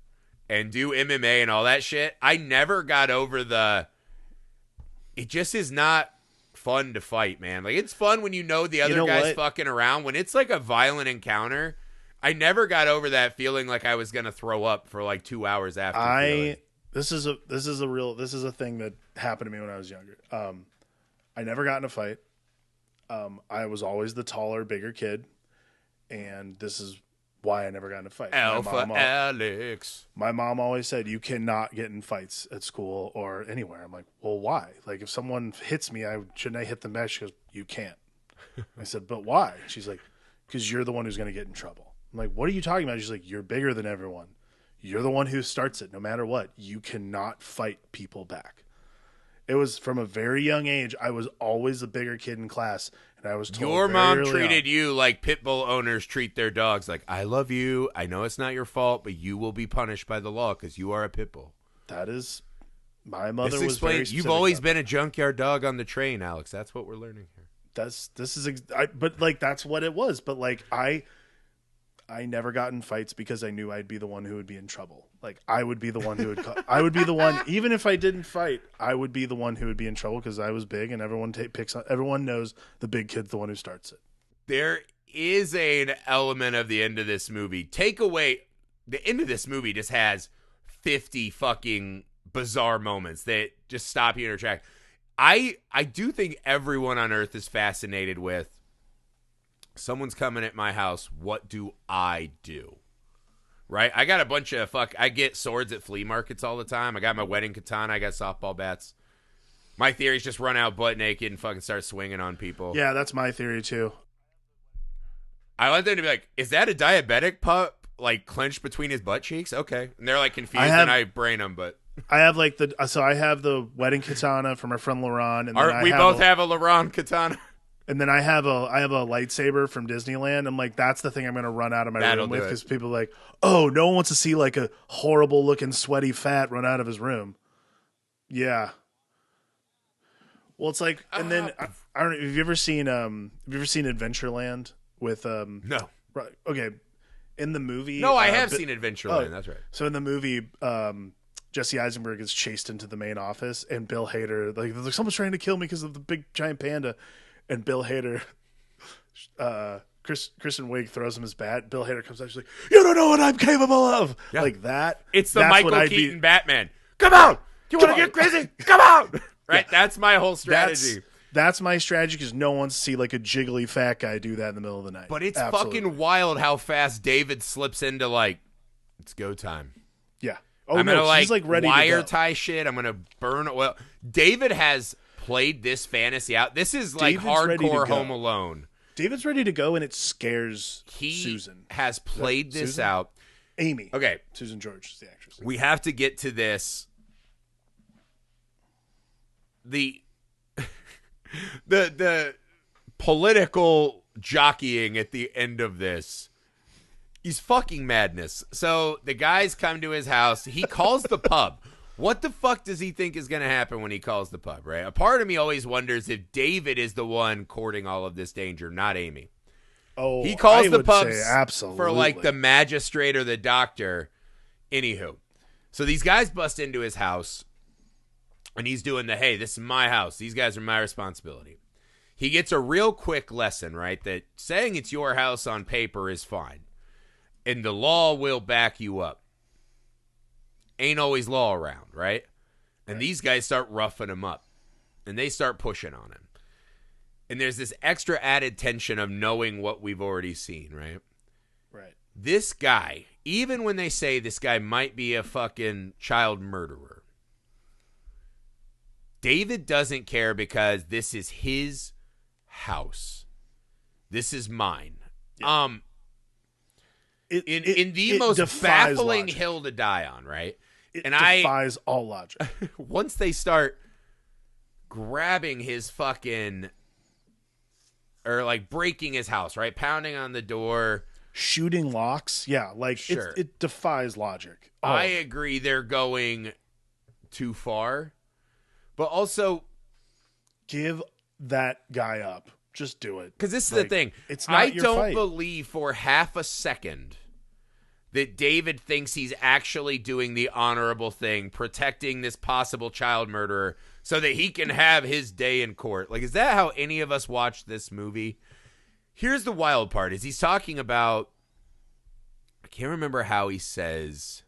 and do MMA and all that shit. I never got over it just is not fun to fight, man. Like, it's fun when the other guy's fucking around. When it's like a violent encounter, I never got over that feeling like I was going to throw up for like 2 hours after. This is a thing that happened to me when I was younger. I never got in a fight. I was always the taller, bigger kid, and this is why I never got in a fight. Alex. My mom always said, you cannot get in fights at school or anywhere. I'm like, well, why? Like, if someone hits me, shouldn't I hit them back? She goes, you can't. I said, but why? She's like, because you're the one who's going to get in trouble. I'm like, what are you talking about? She's like, you're bigger than everyone. You're the one who starts it no matter what. You cannot fight people back. It was from a very young age. I was always the bigger kid in class, and I was told your mom treated you like pit bull owners treat their dogs. Like, I love you. I know it's not your fault, but you will be punished by the law because you are a pit bull. That is, my mother was very specific. You've always been a junkyard dog on the train, Alex. That's what we're learning here. But like that's what it was. But like I never got in fights because I knew I'd be the one who would be in trouble. Like, I would be the one who would I would be the one, even if I didn't fight, I would be the one who would be in trouble because I was big, and everyone knows the big kid's the one who starts it. There is an element of the end of this movie. The end of this movie just has 50 fucking bizarre moments that just stop you in your track. I do think everyone on Earth is fascinated with someone's coming at my house. What do I do? Right? I got a bunch of I get swords at flea markets all the time. I got my wedding katana. I got softball bats. My theory is just run out butt naked and fucking start swinging on people. Yeah, that's my theory too. I want them to be like, is that a diabetic pup? Like clenched between his butt cheeks? Okay. And they're like confused and I brain them, but I have I have the wedding katana from our friend Laurent, and we both have a Laurent katana. And then I have a lightsaber from Disneyland. I'm like, that's the thing I'm going to run out of my room with, because people are like, oh, no one wants to see like a horrible looking sweaty fat run out of his room. Yeah. Well, it's like, and then I don't know. Have you ever seen Adventureland with No. Right. Okay. In the movie, no, I have seen Adventureland. That's right. So in the movie, Jesse Eisenberg is chased into the main office, and Bill Hader, like someone's trying to kill me because of the big giant panda. And Bill Hader, Kristen Wiig throws him his bat. Bill Hader comes out, she's like, "You don't know what I'm capable of." Yeah. Like that. It's the Michael Keaton Batman. Come out! Do you want to get crazy? Come out! Right. Yeah. That's my whole strategy. That's my strategy, because no one wants to see like a jiggly fat guy do that in the middle of the night. But it's fucking wild how fast David slips into like, it's go time. Yeah. Oh, I'm gonna he's like ready wire to tie shit. I'm gonna burn oil. David has played this fantasy out. This is like David's hardcore Home Alone. David's ready to go, and it scares Susan. Has played this Susan? out. Amy. Okay. Susan George is the actress. We have to get to this. The political jockeying at the end of this is fucking madness. So the guys come to his house. He calls the pub. What the fuck does he think is going to happen when he calls the pub, right? A part of me always wonders if David is the one courting all of this danger, not Amy. Oh, he calls the pub absolutely for like the magistrate or the doctor. Anywho. So these guys bust into his house, and he's doing hey, this is my house. These guys are my responsibility. He gets a real quick lesson, right? That saying it's your house on paper is fine, and the law will back you up. Ain't always law around, right? And these guys start roughing him up, and they start pushing on him. And there's this extra added tension of knowing what we've already seen, right? Right. This guy, even when they say this guy might be a fucking child murderer, David doesn't care, because this is his house. This is mine. Yeah. In the most baffling logic. Hill to die on, right? It defies all logic. Once they start grabbing his fucking, or like breaking his house, right? Pounding on the door. Shooting locks. Yeah, like sure. It defies logic. I agree they're going too far. But also, give that guy up. Just do it. Because this is the thing. It's not your fight. Believe for half a second that David thinks he's actually doing the honorable thing, protecting this possible child murderer so that he can have his day in court. Like, is that how any of us watched this movie? Here's the wild part, is he's talking about, I can't remember how he says,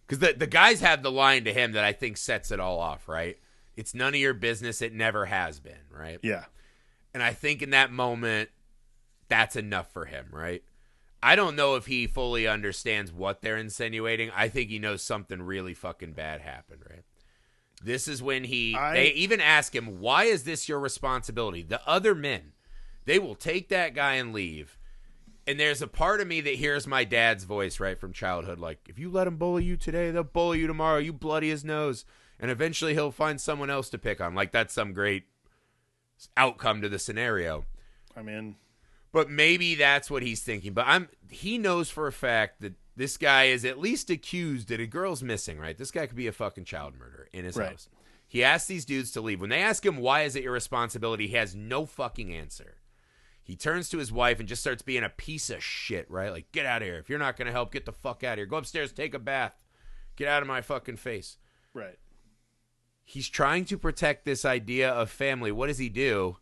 because the guys have the line to him that I think sets it all off, right? It's none of your business. It never has been, right? Yeah. And I think in that moment, that's enough for him, right? I don't know if he fully understands what they're insinuating. I think he knows something really fucking bad happened, right? This is when they even ask him, why is this your responsibility? The other men, they will take that guy and leave. And there's a part of me that hears my dad's voice, right, from childhood. Like, if you let him bully you today, they'll bully you tomorrow. You bloody his nose. And eventually he'll find someone else to pick on. Like, that's some great outcome to the scenario. I mean, but maybe that's what he's thinking. But he knows for a fact that this guy is at least accused that a girl's missing, right? This guy could be a fucking child murderer in his house. He asks these dudes to leave. When they ask him, why is it your responsibility? He has no fucking answer. He turns to his wife and just starts being a piece of shit, right? Like, get out of here. If you're not going to help, get the fuck out of here. Go upstairs, take a bath. Get out of my fucking face. Right. He's trying to protect this idea of family. What does he do?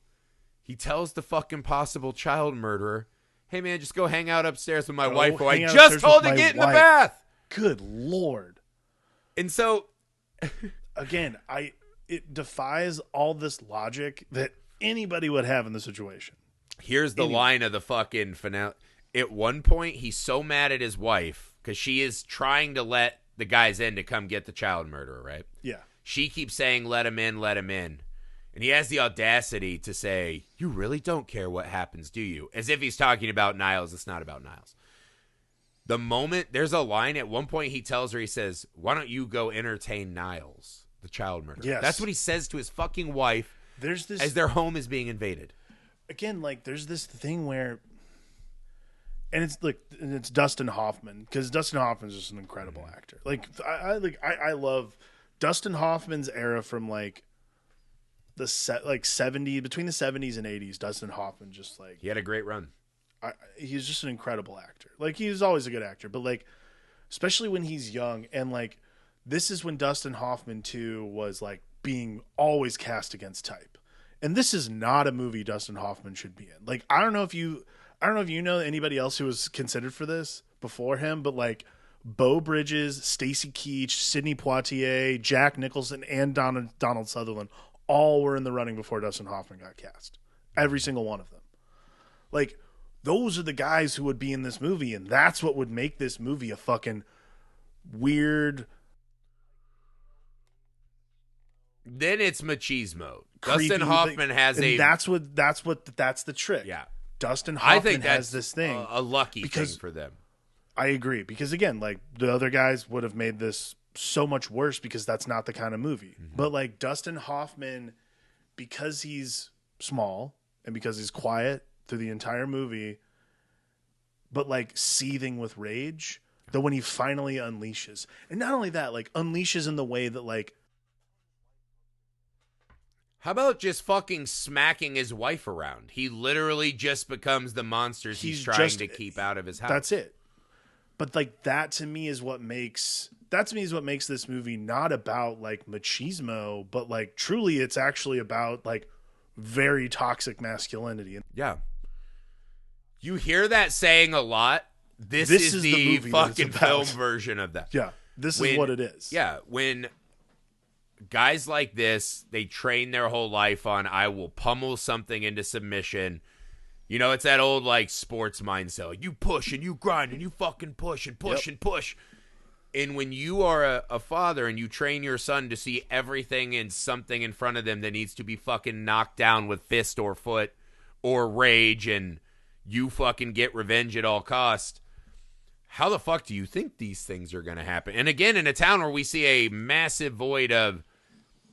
He tells the fucking possible child murderer, hey, man, just go hang out upstairs with my wife who I just told to get in the bath. Good Lord. And so, again, it defies all this logic that anybody would have in the situation. Here's the line of the fucking finale. At one point, he's so mad at his wife because she is trying to let the guys in to come get the child murderer, right? Yeah. She keeps saying, let him in, let him in. And he has the audacity to say, you really don't care what happens, do you? As if he's talking about Niles. It's not about Niles. The moment, there's a line at one point he tells her, he says, why don't you go entertain Niles, the child murderer? Yes. That's what he says to his fucking wife There's this, as their home is being invaded. again, like, there's this thing where, and it's Dustin Hoffman, because Dustin Hoffman's just an incredible actor. Like, I love Dustin Hoffman's era from, like, the 70, between the 70s and 80s. Dustin Hoffman just, like, He had a great run. he's just an incredible actor. Like, he's always a good actor, but, like, especially when he's young, and, like, this is when Dustin Hoffman too was, like, being always cast against type. And this is not a movie Dustin Hoffman should be in. Like, I don't know if you know anybody else who was considered for this before him, but, like, Beau Bridges, Stacy Keach, Sidney Poitier, Jack Nicholson, and Donald Sutherland all were in the running before Dustin Hoffman got cast. Every single one of them. Like, those are the guys who would be in this movie, and that's what would make this movie a fucking weird. Then it's machismo. Creepy, Dustin Hoffman has a. That's the trick. Yeah. Dustin I Hoffman think that's has this thing. a lucky because- thing for them. I agree, because again, like, the other guys would have made this so much worse because that's not the kind of movie. Mm-hmm. But, like, Dustin Hoffman, because he's small and because he's quiet through the entire movie, but, like, seething with rage, that when he finally unleashes, and not only that, like, unleashes in the way that, like, How about just fucking smacking his wife around? He literally just becomes the monsters he's trying to keep out of his house. that's it. But, like, that to me is what makes this movie not about, like, machismo, but, like, truly it's actually about, like, very toxic masculinity. Yeah. You hear that saying a lot. This is the the movie that it's fucking about. film version of that. Yeah, this is what it is. Yeah, when guys like this, they train their whole life on, I will pummel something into submission. You know, it's that old, like, sports mindset. Like, you push and you grind and you fucking push and push and push. And when you are a father and you train your son to see everything and something in front of them that needs to be fucking knocked down with fist or foot or rage, and you fucking get revenge at all costs, how the fuck do you think these things are going to happen? And again, in a town where we see a massive void of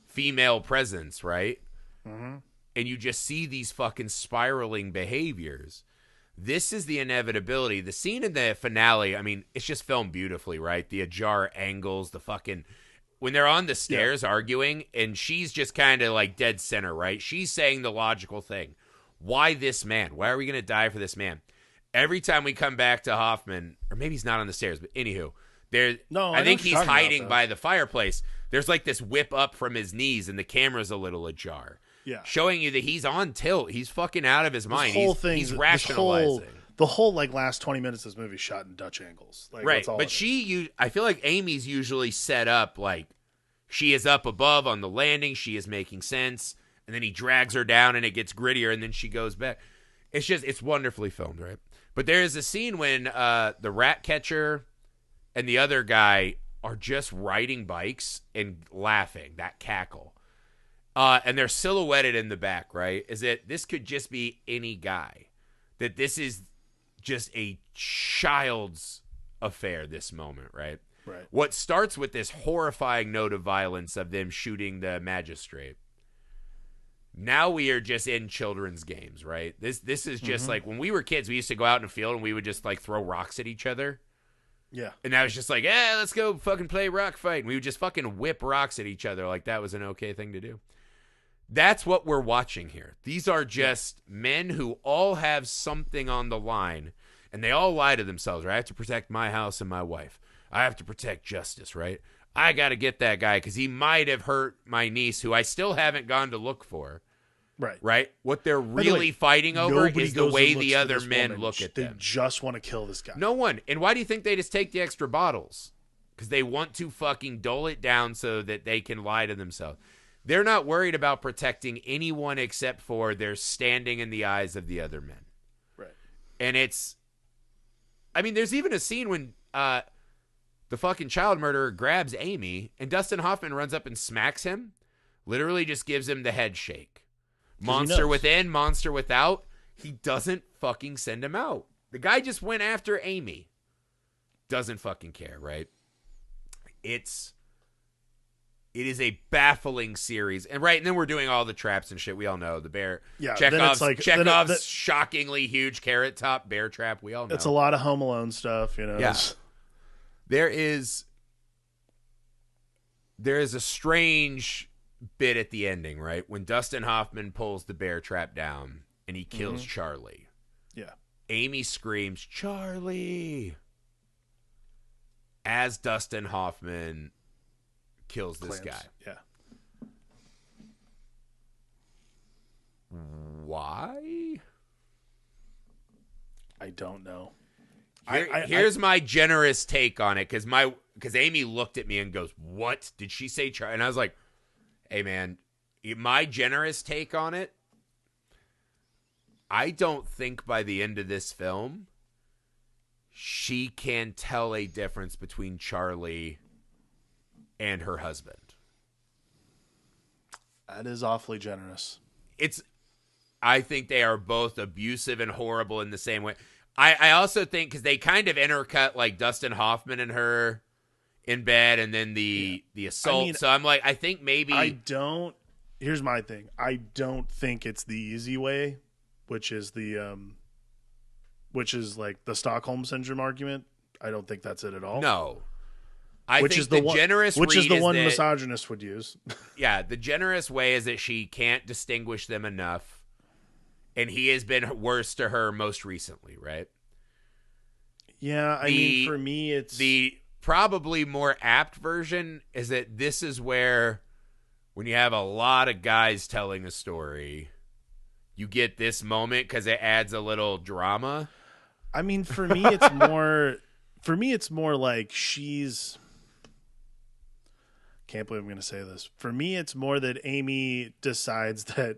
female presence, right? Mm-hmm. And you just see these fucking spiraling behaviors. This is the inevitability. The scene in the finale, I mean, it's just filmed beautifully, right? The ajar angles, the fucking... When they're on the stairs arguing, and she's just kind of like dead center, right? She's saying the logical thing. Why this man? Why are we going to die for this man? Every time we come back to Hoffman, or maybe he's not on the stairs, but anywho, I think he's hiding by the fireplace. There's like this whip up from his knees, and the camera's a little ajar. Yeah. Showing you that he's on tilt. He's fucking out of his mind. He's This rationalizing. the whole like last 20 minutes of this movie shot in Dutch angles. Like, Right. that's all But I feel like Amy's usually set up like she is up above on the landing. She is making sense. And then he drags her down and it gets grittier and then she goes back. It's wonderfully filmed, right? But there is a scene when the rat catcher and the other guy are just riding bikes and laughing, that cackle. And they're silhouetted in the back, right? Is that this could just be any guy. That this is just a child's affair, this moment, right? Right. What starts with this horrifying note of violence of them shooting the magistrate. Now we are just in children's games, right? This is just like when we were kids, we used to go out in the field and we would just like throw rocks at each other. Yeah. And that was just like, let's go fucking play rock fight. And we would just fucking whip rocks at each other like that was an okay thing to do. That's what we're watching here. These are just men who all have something on the line, and they all lie to themselves, right? I have to protect my house and my wife. I have to protect justice, right? I got to get that guy because he might have hurt my niece, who I still haven't gone to look for. Right. Right? What they're really fighting over is the way the other men woman. look at They them. just want to kill this guy. No one. And why do you think they just take the extra bottles? Because they want to fucking dole it down so that they can lie to themselves. They're not worried about protecting anyone except for their standing in the eyes of the other men. Right. And there's even a scene when the fucking child murderer grabs Amy and Dustin Hoffman runs up and smacks him. Literally just gives him the head shake. Monster within, monster without. He doesn't fucking send him out. The guy just went after Amy. Doesn't fucking care, right? It is a baffling series. And then we're doing all the traps and shit. We all know the bear. Yeah, Chekhov's shockingly huge carrot top bear trap. We all know. It's a lot of Home Alone stuff, Yeah. There is a strange bit at the ending, right? When Dustin Hoffman pulls the bear trap down and he kills Charlie. Yeah. Amy screams, "Charlie!" as Dustin Hoffman kills this guy. Yeah. Why? I don't know. Here's my generous take on it, because Amy looked at me and goes, "What did she say, Charlie?" And I was like, "Hey, man, my generous take on it. I don't think by the end of this film, she can tell a difference between Charlie and her husband." That is awfully generous. I think they are both abusive and horrible in the same way. I also think, because they kind of intercut like Dustin Hoffman and her in bed and then the assault. So I'm like, I think maybe. Here's my thing. I don't think it's the easy way, which is like the Stockholm Syndrome argument. I don't think that's it at all. No. Which is the one misogynist would use. Yeah, the generous way is that she can't distinguish them enough. And he has been worse to her most recently, right? Yeah, I mean, for me, it's... The probably more apt version is that this is where, when you have a lot of guys telling a story, you get this moment because it adds a little drama. I mean, for me, it's more... For me, it's more like she's... Can't believe I'm going to say this. For me, it's more that Amy decides that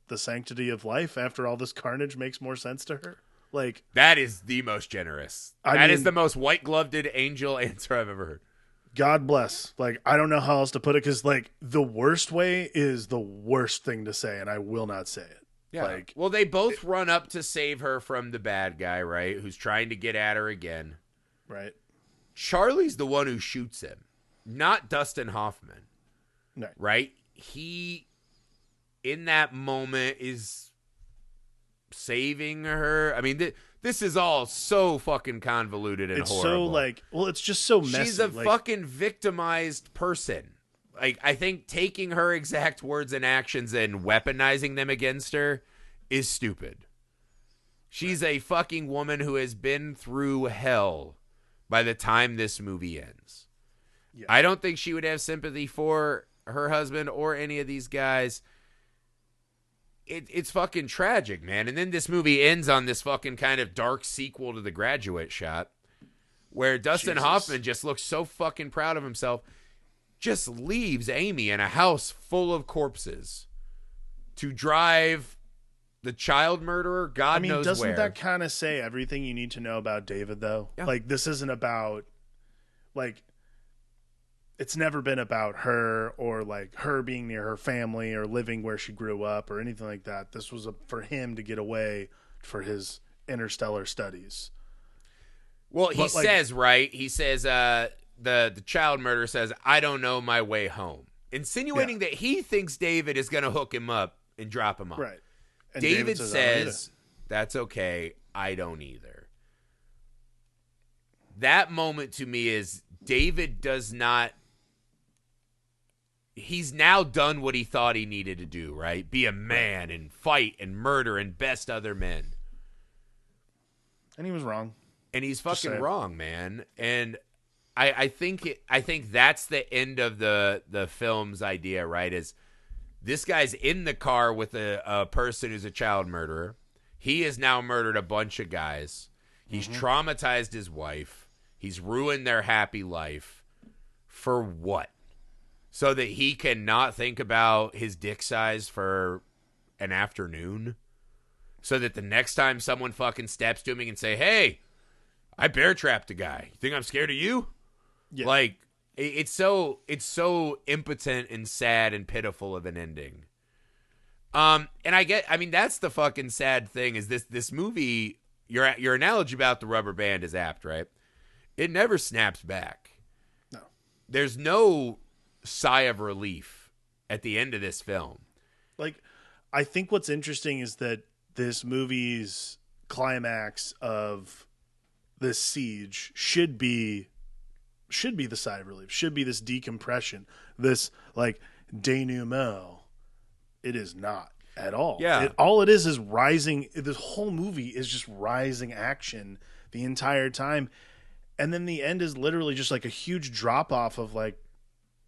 the sanctity of life after all this carnage makes more sense to her. Like, that is the most generous. That is the most white-gloved angel answer I've ever heard. God bless. Like, I don't know how else to put it, because like the worst way is the worst thing to say, and I will not say it. Yeah. Like, well, they both run up to save her from the bad guy, right? Who's trying to get at her again. Right. Charlie's the one who shoots him, not Dustin Hoffman. No. Right? He, in that moment, is saving her. I mean, this is all so fucking convoluted and horrible. So like, well, it's just so messy. She's a fucking victimized person. Like, I think taking her exact words and actions and weaponizing them against her is stupid. She's a fucking woman who has been through hell by the time this movie ends. Yeah. I don't think she would have sympathy for her husband or any of these guys. It's fucking tragic, man. And then this movie ends on this fucking kind of dark sequel to The Graduate shot, where Dustin Hoffman just looks so fucking proud of himself, just leaves Amy in a house full of corpses to drive the child murderer God knows where. Doesn't that kind of say everything you need to know about David, though? Yeah. Like, this isn't about, like, it's never been about her or like her being near her family or living where she grew up or anything like that. This was for him to get away for his interstellar studies. Well, he says, right? He says, the child murderer says, "I don't know my way home," insinuating that he thinks David is going to hook him up and drop him off. Right. And David says, "That's okay. I don't either." That moment to me is David does not. He's now done what he thought he needed to do, right? Be a man and fight and murder and best other men. And he was wrong. And he's fucking wrong, man. And I think that's the end of the film's idea, right? Is this guy's in the car with a person who's a child murderer. He has now murdered a bunch of guys. He's traumatized his wife. He's ruined their happy life. For what? so that he can not think about his dick size for an afternoon, so that the next time someone fucking steps to him, he can say, hey, I bear trapped a guy. You think I'm scared of you? Yeah. Like, it's so impotent and sad and pitiful of an ending. And I mean, that's the fucking sad thing is this movie, your analogy about the rubber band is apt, right? It never snaps back. No. There's no sigh of relief at the end of this film. Like, I think what's interesting is that this movie's climax of this siege should be the sigh of relief, should be this decompression, this like denouement. It is not at all. Yeah. All it is rising. This whole movie is just rising action the entire time. And then the end is literally just like a huge drop off of like,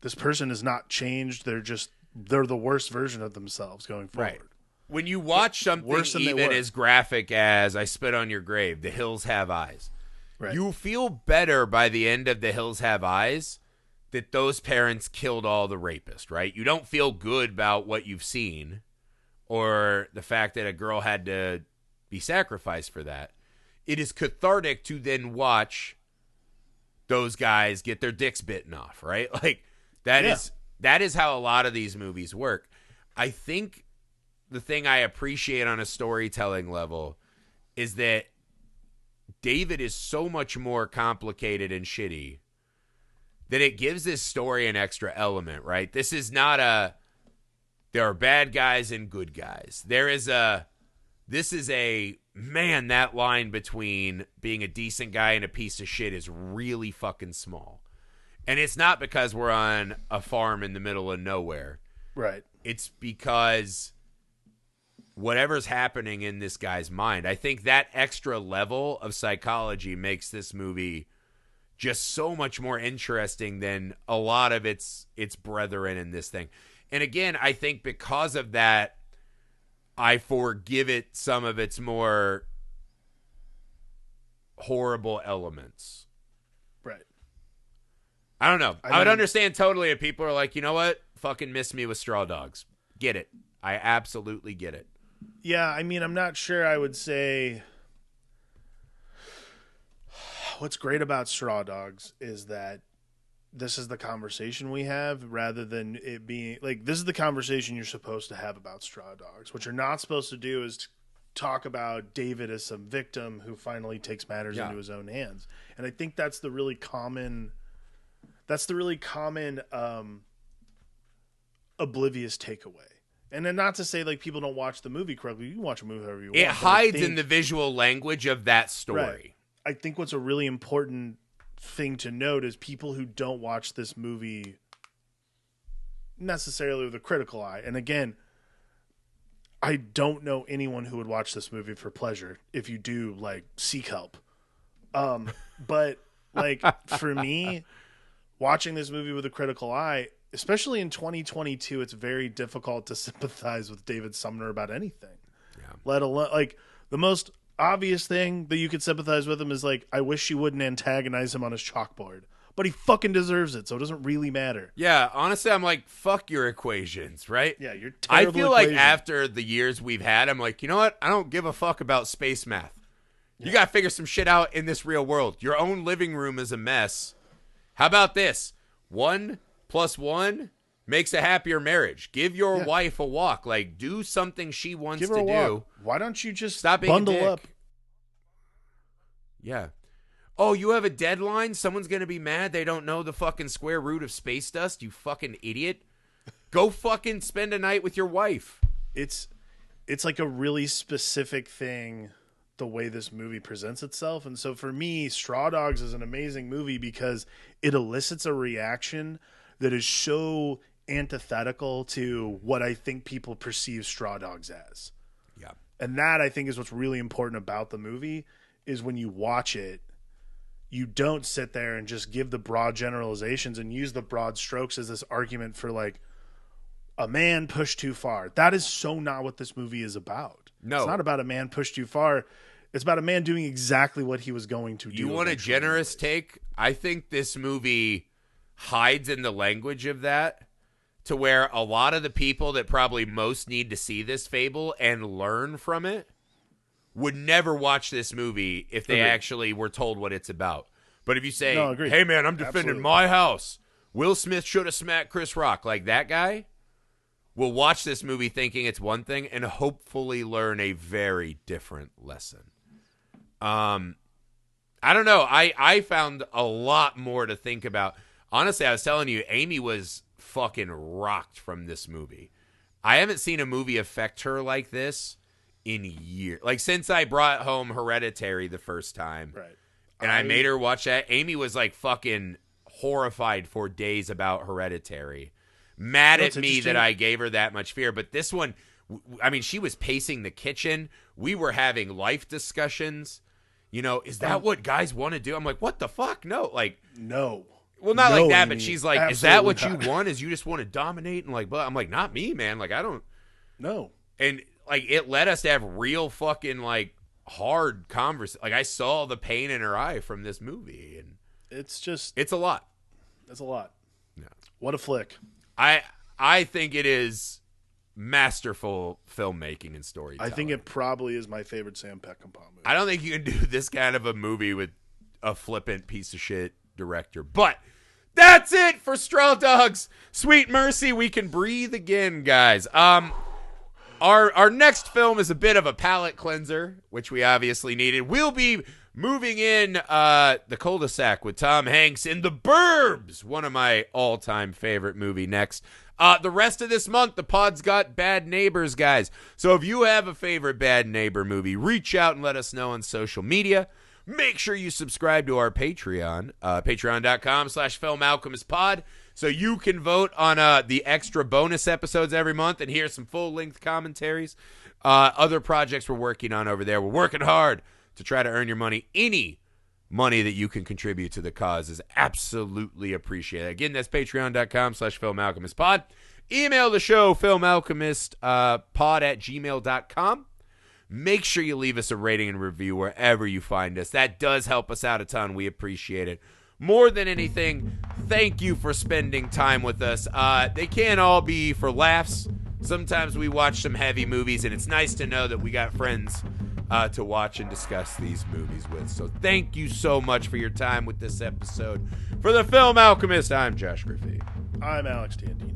this person is not changed. They're the worst version of themselves going forward. Right. When you watch something even as graphic as I Spit on Your Grave, The Hills Have Eyes, right, you feel better by the end of The Hills Have Eyes that those parents killed all the rapists, right? You don't feel good about what you've seen or the fact that a girl had to be sacrificed for that. It is cathartic to then watch those guys get their dicks bitten off, right? Like that is how a lot of these movies work. I think the thing I appreciate on a storytelling level is that David is so much more complicated and shitty that it gives this story an extra element, right? This is not there are bad guys and good guys. This is a, man, that line between being a decent guy and a piece of shit is really fucking small. And it's not because we're on a farm in the middle of nowhere. Right. It's because whatever's happening in this guy's mind, I think that extra level of psychology makes this movie just so much more interesting than a lot of its brethren in this thing. And again, I think because of that, I forgive it some of its more horrible elements. Right. I don't know. I would understand totally if people are like, you know what? Fucking miss me with Straw Dogs. Get it. I absolutely get it. Yeah, I mean, I'm not sure I would say what's great about Straw Dogs is that this is the conversation we have rather than it being like, this is the conversation you're supposed to have about Straw Dogs. What you're not supposed to do is talk about David as some victim who finally takes matters into his own hands. And I think that's the really common oblivious takeaway. And then not to say like people don't watch the movie correctly. You can watch a movie however you want. It hides in the visual language of that story. Right. I think what's a really important thing to note is people who don't watch this movie necessarily with a critical eye. And again, I don't know anyone who would watch this movie for pleasure. If you do, like, seek help. But like for me, watching this movie with a critical eye, especially in 2022, it's very difficult to sympathize with David Sumner about anything. Yeah. Let alone like the most obvious thing that you could sympathize with him is like, I wish you wouldn't antagonize him on his chalkboard, but he fucking deserves it, so it doesn't really matter. Yeah, honestly, I'm like, fuck your equations, right? Yeah, you're I terrible feel equation. like after the years we've had, I'm like, you know what? I don't give a fuck about space math. You got to figure some shit out in this real world. Your own living room is a mess. How about this? 1 + 1 makes a happier marriage. Give your wife a walk. Like, do something she wants to do. Why don't you just stop being bundle a dick. up? Yeah. Oh, you have a deadline? Someone's going to be mad they don't know the fucking square root of space dust, you fucking idiot. Go fucking spend a night with your wife. It's like a really specific thing, the way this movie presents itself. And so for me, Straw Dogs is an amazing movie because it elicits a reaction that is so antithetical to what I think people perceive Straw Dogs as. Yeah. And that, I think, is what's really important about the movie, is when you watch it, you don't sit there and just give the broad generalizations and use the broad strokes as this argument for like a man pushed too far. That is so not what this movie is about. No. It's not about a man pushed too far. It's about a man doing exactly what he was going to do. You want a generous take? I think this movie hides in the language of that to where a lot of the people that probably most need to see this fable and learn from it would never watch this movie if they actually were told what it's about. But if you say, hey, man, I'm defending my house. Will Smith should have smacked Chris Rock. Like, that guy will watch this movie thinking it's one thing and hopefully learn a very different lesson. I don't know. I found a lot more to think about. Honestly, I was telling you, Amy was fucking rocked from this movie. I haven't seen a movie affect her like this in years. Like, since I brought home Hereditary the first time. Right. And I made her watch that. Amy was like fucking horrified for days about Hereditary. Mad at me that I gave her that much fear. But this one, I mean, she was pacing the kitchen. We were having life discussions. You know, is that what guys want to do? I'm like, what the fuck? No. Like, no. Well, not no, like that, Amy, but she's like, is that what you want? Is you just want to dominate? And like, but I'm like, not me, man. Like, I don't. No. And like, it led us to have real fucking like hard conversation. Like, I saw the pain in her eye from this movie, and it's a lot. It's a lot. Yeah. What a flick. I think it is masterful filmmaking and storytelling. I think it probably is my favorite Sam Peckinpah movie. I don't think you can do this kind of a movie with a flippant piece of shit director. But that's it for Straw Dogs. Sweet mercy, we can breathe again, guys. Our next film is a bit of a palate cleanser, which we obviously needed. We'll be moving in The Cul-de-sac with Tom Hanks in The Burbs, one of my all-time favorite movie next. The rest of this month, the pod's got Bad Neighbors, guys. So if you have a favorite Bad Neighbor movie, reach out and let us know on social media. Make sure you subscribe to our Patreon, patreon.com/filmalchemistpod, so you can vote on the extra bonus episodes every month and hear some full-length commentaries. Other projects we're working on over there. We're working hard to try to earn your money. Any money that you can contribute to the cause is absolutely appreciated. Again, that's patreon.com/filmalchemistpod. Email the show, filmalchemistpod@gmail.com. Make sure you leave us a rating and review wherever you find us. That does help us out a ton. We appreciate it. More than anything, thank you for spending time with us. They can't all be for laughs. Sometimes we watch some heavy movies, and it's nice to know that we got friends to watch and discuss these movies with. So thank you so much for your time with this episode. For the Film Alchemist, I'm Josh Griffey. I'm Alex Tandine.